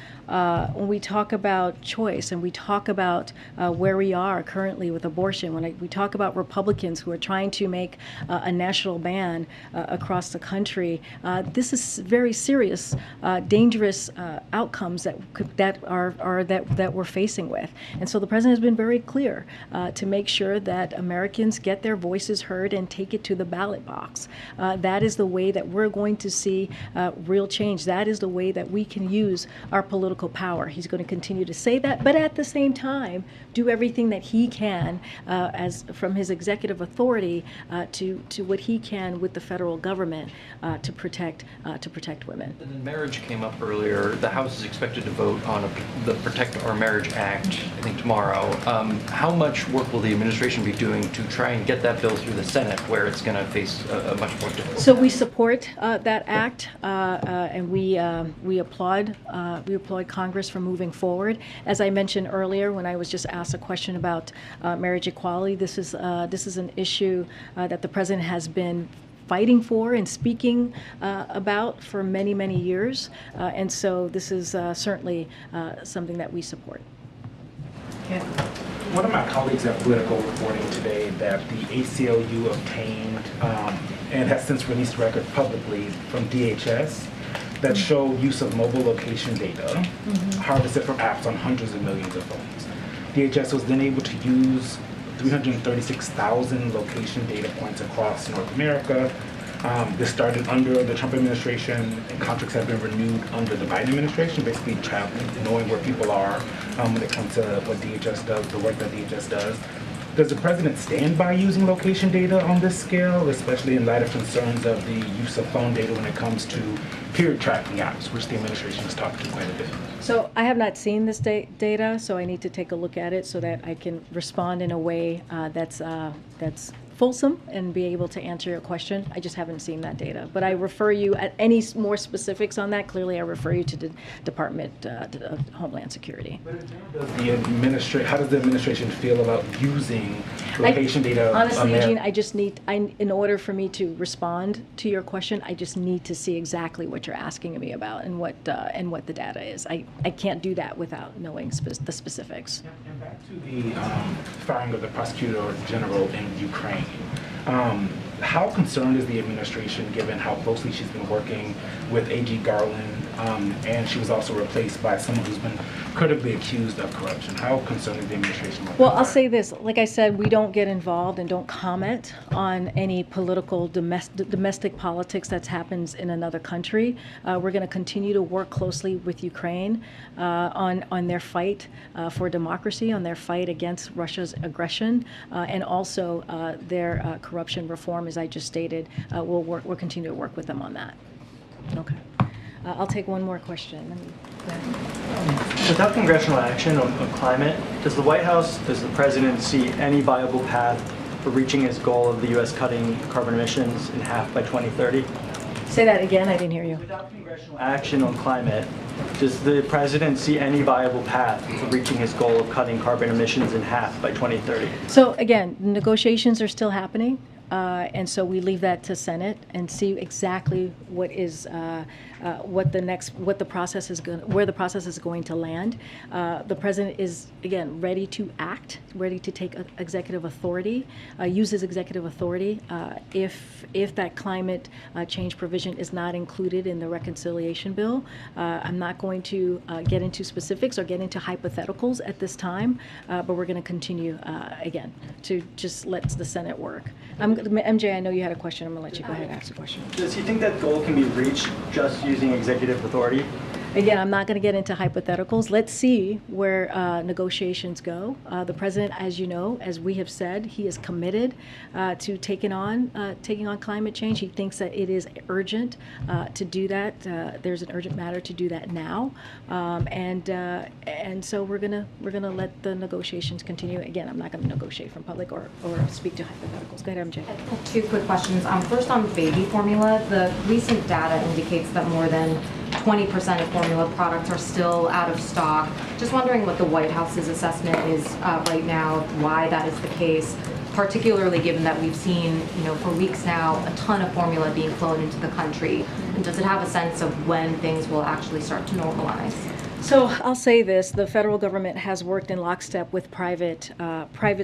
choice, and we talk about where we are currently with abortion, when we talk about Republicans who are trying to make a national ban across the country, this is very serious, dangerous outcomes that we're facing with. And so the president has been very clear to make sure that Americans get their voices heard and take it to the ballot box. That is the way that we're going to see real change. That is the way that we can use our political power. He's going to continue to say that, but at the same time, do everything that he can, as from his executive authority, to what he can with the federal government to protect women. And then marriage came up earlier. The House is expected to vote on the Protect Our Marriage Act, I think tomorrow. How much work will the administration be doing to try and get that bill through the Senate, where it's going to face a much more difficult? So we support that act, and we applaud Congress for moving forward. As I mentioned earlier, when I was just asked a question about marriage equality, this is an issue that the president has been fighting for and speaking about for many, many years, and so this is certainly something that we support. Yeah. One of my colleagues at Political reporting today that the ACLU obtained and has since released record publicly from DHS that show use of mobile location data harvested from apps on hundreds of millions of phones. DHS was then able to use 336,000 location data points across North America. This started under the Trump administration, and contracts have been renewed under the Biden administration, basically traveling, knowing where people are when it comes to what DHS does, the work that DHS does. Does the president stand by using location data on this scale, especially in light of concerns of the use of phone data when it comes to period tracking apps, which the administration has talked to quite a bit? So I have not seen this data, so I need to take a look at it so that I can respond in a way that's fulsome and be able to answer your question. I just haven't seen that data, but I refer you at any more specifics on that. Clearly, I refer you to the Department of Homeland Security. How does the administration feel about using location data? Honestly, Eugene, in order for me to respond to your question, I just need to see exactly what you're asking me about and what the data is. I can't do that without knowing the specifics. And back to the firing of the prosecutor general in Ukraine. How concerned is the administration, given how closely she's been working with AG Garland and she was also replaced by someone who's been critically accused of corruption. How concerned is the administration? Well, I'll say this. Like I said, we don't get involved and don't comment on any political domestic politics that happens in another country. We're going to continue to work closely with Ukraine on their fight for democracy, on their fight against Russia's aggression, and also their corruption reform, as I just stated. We'll continue to work with them on that. Okay. I'll take one more question. Without congressional action on climate, does the White House, does the President see any viable path for reaching his goal of the U.S. cutting carbon emissions in half by 2030? Say that again, I didn't hear you. Without congressional action on climate, does the President see any viable path for reaching his goal of cutting carbon emissions in half by 2030? So again, negotiations are still happening. And so we leave that to Senate and see exactly what is where the process is going to land. The president is again ready to act, ready to take executive authority, use his executive authority if that climate change provision is not included in the reconciliation bill. I'm not going to get into specifics or get into hypotheticals at this time, but we're going to continue again to just let the Senate work. MJ, I know you had a question. I'm going to let you go ahead and ask the question. Does he think that goal can be reached just using executive authority? Again, I'm not going to get into hypotheticals. Let's see where negotiations go. The president, as you know, as we have said, he is committed to taking on climate change. He thinks that it is urgent to do that. There's an urgent matter to do that now, and so we're gonna let the negotiations continue. Again, I'm not going to negotiate from public or speak to hypotheticals. Go ahead, MJ. Two quick questions. First, on baby formula, the recent data indicates that more than 20% of formula products are still out of stock. Just wondering what the White House's assessment is right now, why that is the case, particularly given that we've seen, for weeks now, a ton of formula being flown into the country. And does it have a sense of when things will actually start to normalize? So I'll say this, the federal government has worked in lockstep with private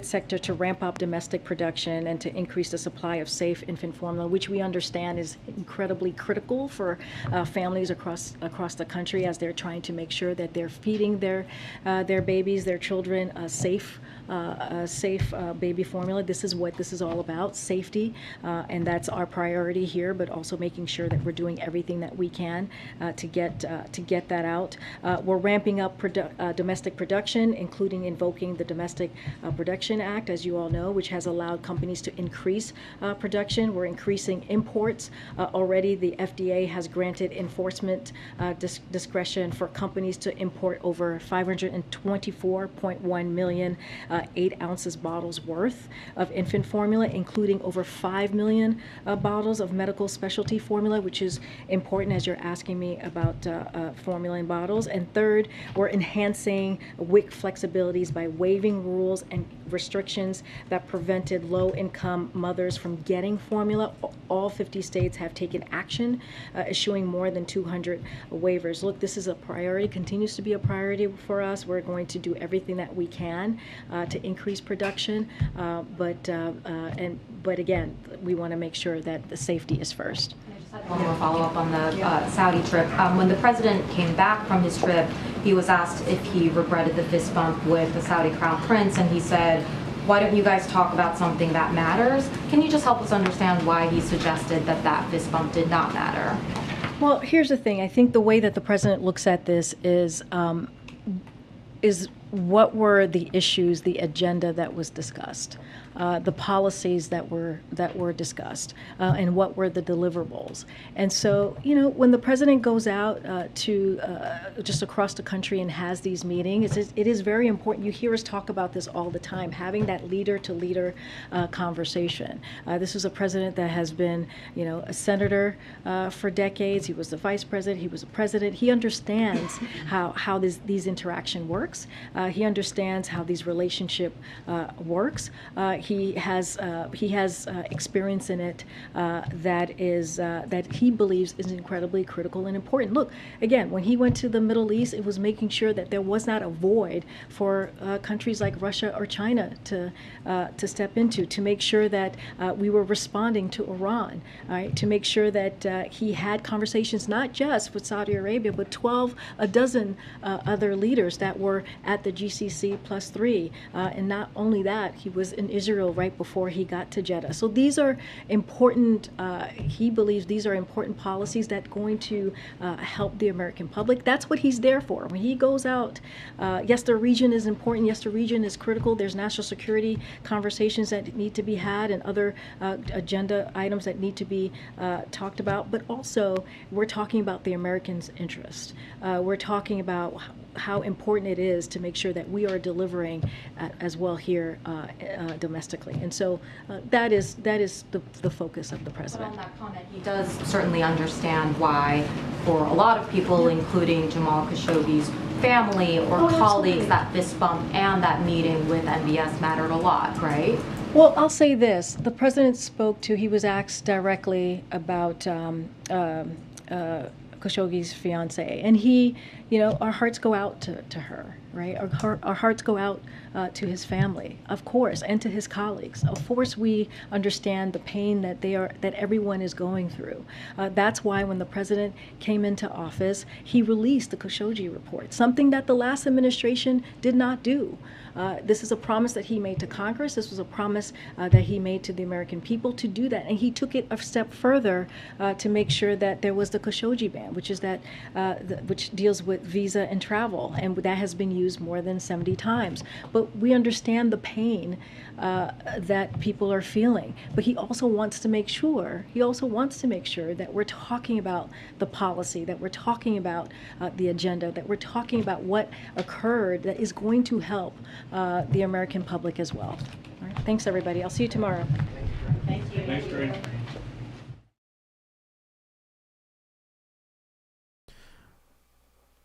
sector to ramp up domestic production and to increase the supply of safe infant formula, which we understand is incredibly critical for families across the country as they're trying to make sure that they're feeding their babies, their children, safe baby formula. This is what this is all about, safety, and that's our priority here, but also making sure that we're doing everything that we can to get that out. We're ramping up domestic production, including invoking the Domestic Production Act, as you all know, which has allowed companies to increase production. We're increasing imports. Already the FDA has granted enforcement discretion for companies to import over 524.1 million 8 ounces bottles worth of infant formula, including over 5 million bottles of medical specialty formula, which is important as you're asking me about formula in bottles. And third, we're enhancing WIC flexibilities by waiving rules and restrictions that prevented low-income mothers from getting formula. All 50 states have taken action, issuing more than 200 waivers. Look, this is a priority, continues to be a priority for us. We're going to do everything that we can to increase production, but again, we want to make sure that the safety is first. One more follow-up on the Saudi trip. When the president came back from his trip, he was asked if he regretted the fist bump with the Saudi crown prince, and he said, "Why don't you guys talk about something that matters?" Can you just help us understand why he suggested that that fist bump did not matter? Well, here's the thing. I think the way that the president looks at this is what were the issues, the agenda that was discussed, the policies that were discussed, and what were the deliverables. And so, when the president goes out to just across the country and has these meetings, it is very important. You hear us talk about this all the time, having that leader-to-leader conversation. This is a president that has been, a senator for decades. He was the vice president. He was a president. He understands how these interaction works. He understands how these relationship works. he has experience in it that he believes is incredibly critical and important. Look, again, when he went to the Middle East, it was making sure that there was not a void for countries like Russia or China to step into, to make sure that we were responding to Iran, right? To make sure that he had conversations not just with Saudi Arabia, but a dozen other leaders that were at the GCC +3. And not only that, he was in Israel right before he got to Jeddah. So these are important, he believes these are important policies that are going to help the American public. That's what he's there for. When he goes out, yes, the region is important. Yes, the region is critical. There's national security conversations that need to be had and other agenda items that need to be talked about. But also, we're talking about the Americans' interest. We're talking about how important it is to make sure that we are delivering as well here domestically. And so that is the focus of the president. But on that comment, he does certainly understand why, for a lot of people, including Jamal Khashoggi's family or colleagues, that fist bump and that meeting with NBS mattered a lot, right? Well, I'll say this. The president he was asked directly about Khashoggi's fiance, and our hearts go out to her, right? Our hearts go out to his family, of course, and to his colleagues. Of course, we understand the pain that everyone is going through. That's why when the president came into office, he released the Khashoggi report, something that the last administration did not do. This is a promise that he made to Congress. This was a promise that he made to the American people to do that. And he took it a step further to make sure that there was the Khashoggi ban, which deals with visa and travel. And that has been used more than 70 times. But we understand the pain that people are feeling. But he also wants to make sure that we're talking about the policy, that we're talking about the agenda, that we're talking about what occurred that is going to help the American public as well. All right. Thanks, everybody. I'll see you tomorrow. Thank you. Thanks, Karine.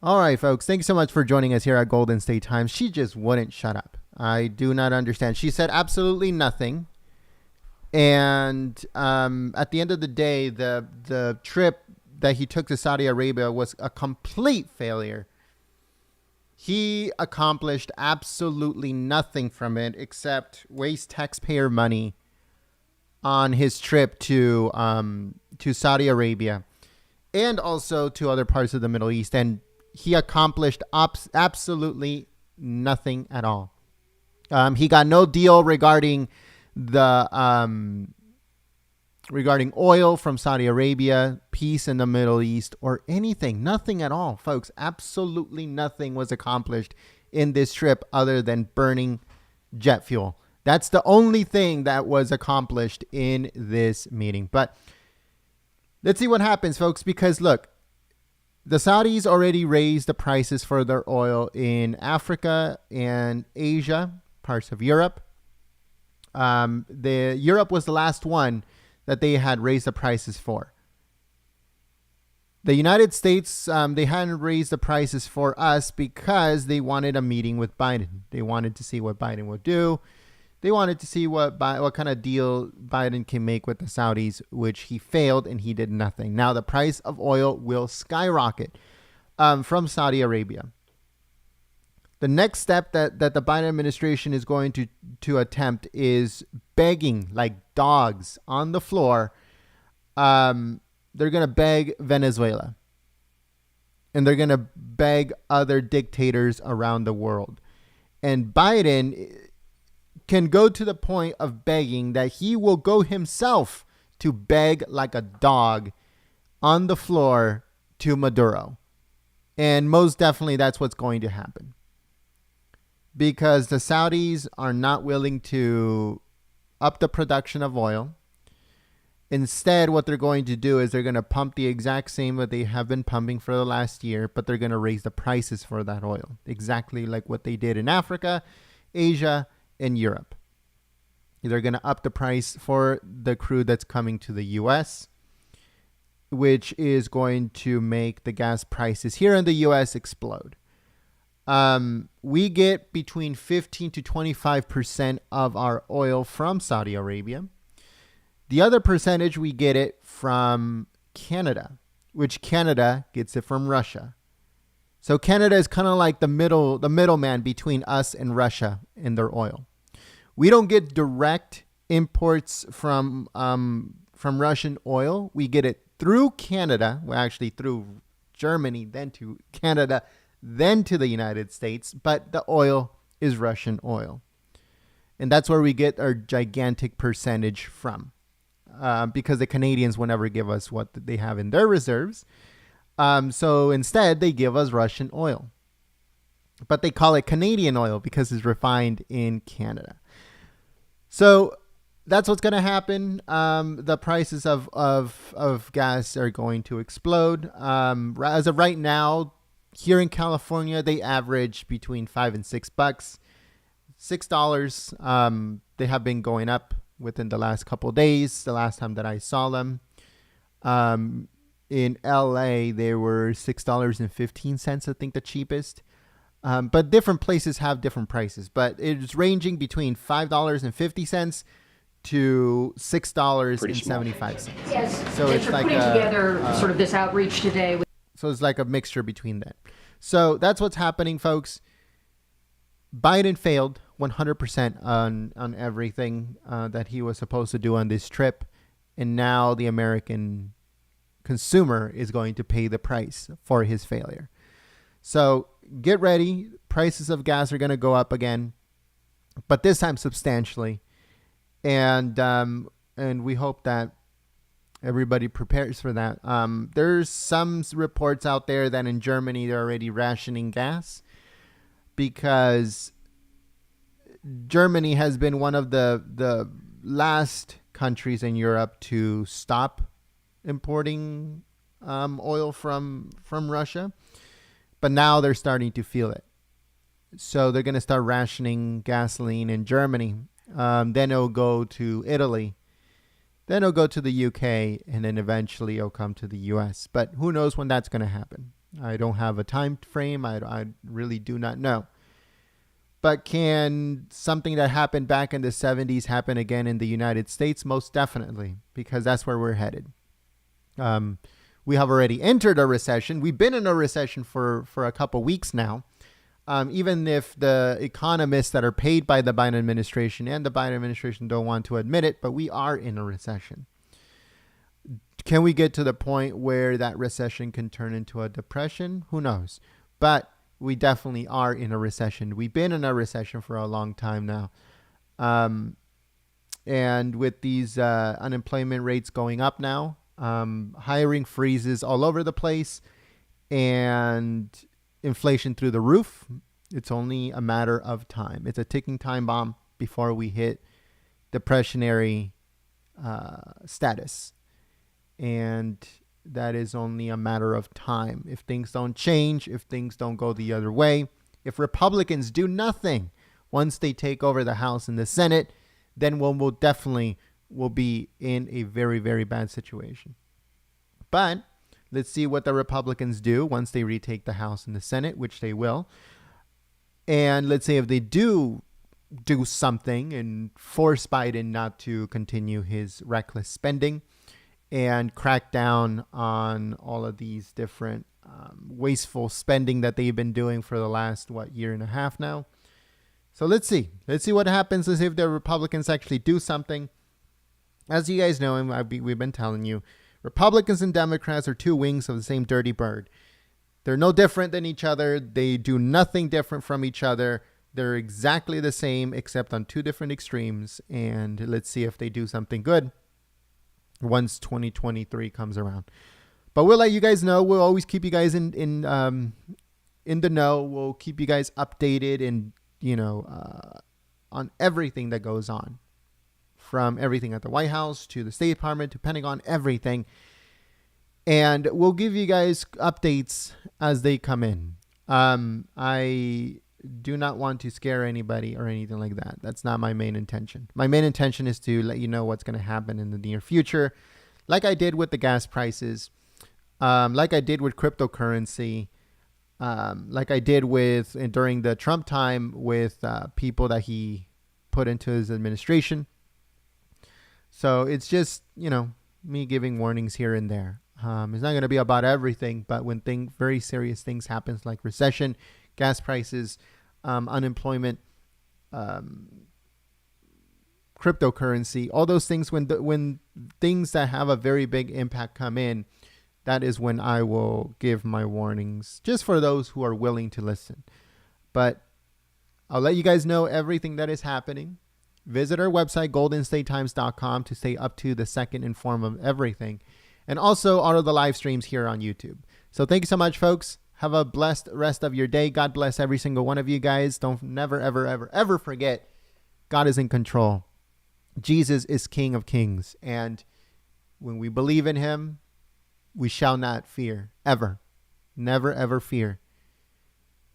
All right, folks. Thank you so much for joining us here at Golden State Times. She just wouldn't shut up. I do not understand. She said absolutely nothing. And at the end of the day, the trip that he took to Saudi Arabia was a complete failure. He accomplished absolutely nothing from it except waste taxpayer money on his trip to Saudi Arabia and also to other parts of the Middle East. And he accomplished absolutely nothing at all. He got no deal regarding regarding oil from Saudi Arabia, peace in the Middle East, or anything. Nothing at all, folks. Absolutely nothing was accomplished in this trip other than burning jet fuel. That's the only thing that was accomplished in this meeting. But let's see what happens, folks, because look, the Saudis already raised the prices for their oil in Africa and Asia, parts of Europe. Europe was the last one that they had raised the prices for. The United States, they hadn't raised the prices for us because they wanted a meeting with Biden. They wanted to see what Biden would do. They wanted to see what kind of deal Biden can make with the Saudis, which he failed and he did nothing. Now the price of oil will skyrocket from Saudi Arabia. The next step that the Biden administration is going to attempt is begging like dogs on the floor. They're going to beg Venezuela. And they're going to beg other dictators around the world. And Biden can go to the point of begging that he will go himself to beg like a dog on the floor to Maduro. And most definitely that's what's going to happen. Because the Saudis are not willing to up the production of oil. Instead, what they're going to do is they're going to pump the exact same that they have been pumping for the last year, but they're going to raise the prices for that oil. Exactly like what they did in Africa, Asia, and Europe. They're going to up the price for the crude that's coming to the U.S., which is going to make the gas prices here in the U.S. explode. We get between 15 to 25% of our oil from Saudi Arabia. The other percentage, we get it from Canada, which Canada gets it from Russia. So Canada is kind of like the middleman between us and Russia in their oil. We don't get direct imports from Russian oil. We get it through Canada, well, actually through Germany, then to Canada, then to the United States, but the oil is Russian oil. And that's where we get our gigantic percentage from, because the Canadians will never give us what they have in their reserves. So instead, they give us Russian oil. But they call it Canadian oil because it's refined in Canada. So that's what's going to happen. The prices of gas are going to explode. As of right now, here in California, they average between $5 and $6. $6. They have been going up within the last couple of days. The last time that I saw them, in LA, they were $6.15. I think the cheapest. But different places have different prices. But it's ranging between $5.50 to $6.75. Yes. So it's like putting together sort of this outreach today. So it's like a mixture between that. So that's what's happening, folks. Biden failed 100% on everything that he was supposed to do on this trip. And now the American consumer is going to pay the price for his failure. So get ready. Prices of gas are going to go up again, but this time substantially. And we hope that everybody prepares for that. There's some reports out there that in Germany they're already rationing gas because Germany has been one of the last countries in Europe to stop importing oil from Russia. But now they're starting to feel it. So they're going to start rationing gasoline in Germany. Then it'll go to Italy. Then it'll go to the UK. And then eventually it'll come to the US. But who knows when that's going to happen? I don't have a time frame. I really do not know. But can something that happened back in the 70s happen again in the United States? Most definitely. Because that's where we're headed. We have already entered a recession. We've been in a recession for a couple weeks now. Even if the economists that are paid by the Biden administration and the Biden administration don't want to admit it, but we are in a recession. Can we get to the point where that recession can turn into a depression? Who knows? But we definitely are in a recession. We've been in a recession for a long time now. And with these unemployment rates going up now, hiring freezes all over the place, and inflation through the roof, it's only a matter of time. It's a ticking time bomb before we hit depressionary status. And that is only a matter of time. If things don't change, if things don't go the other way, if Republicans do nothing once they take over the House and the Senate, then we'll definitely will be in a very, very bad situation. But let's see what the Republicans do once they retake the House and the Senate, which they will. And let's say if they do something and force Biden not to continue his reckless spending and crack down on all of these different wasteful spending that they've been doing for the last, year and a half now. So let's see. Let's see what happens. Let's see if the Republicans actually do something. As you guys know, and we've been telling you, Republicans and Democrats are two wings of the same dirty bird. They're no different than each other. They do nothing different from each other. They're exactly the same, except on two different extremes. And let's see if they do something good once 2023 comes around. But we'll let you guys know. We'll always keep you guys in the know. We'll keep you guys updated and on everything that goes on. From everything at the White House to the State Department to Pentagon, everything. And we'll give you guys updates as they come in. I do not want to scare anybody or anything like that. That's not my main intention. My main intention is to let you know what's going to happen in the near future. Like I did with the gas prices. Like I did with cryptocurrency. like I did with during the Trump time with people that he put into his administration. So it's just, me giving warnings here and there. It's not going to be about everything, but when very serious things happens like recession, gas prices, unemployment, cryptocurrency, all those things, when things that have a very big impact come in, that is when I will give my warnings, just for those who are willing to listen. But I'll let you guys know everything that is happening. Visit our website, goldenstatetimes.com, to stay up to the second informed of everything. And also all of the live streams here on YouTube. So thank you so much, folks. Have a blessed rest of your day. God bless every single one of you guys. Don't never, ever, ever, ever forget, God is in control. Jesus is King of Kings. And when we believe in him, we shall not fear, ever. Never, ever fear.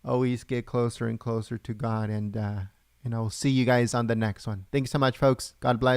Always get closer and closer to God. And we'll see you guys on the next one. Thank you so much, folks. God bless.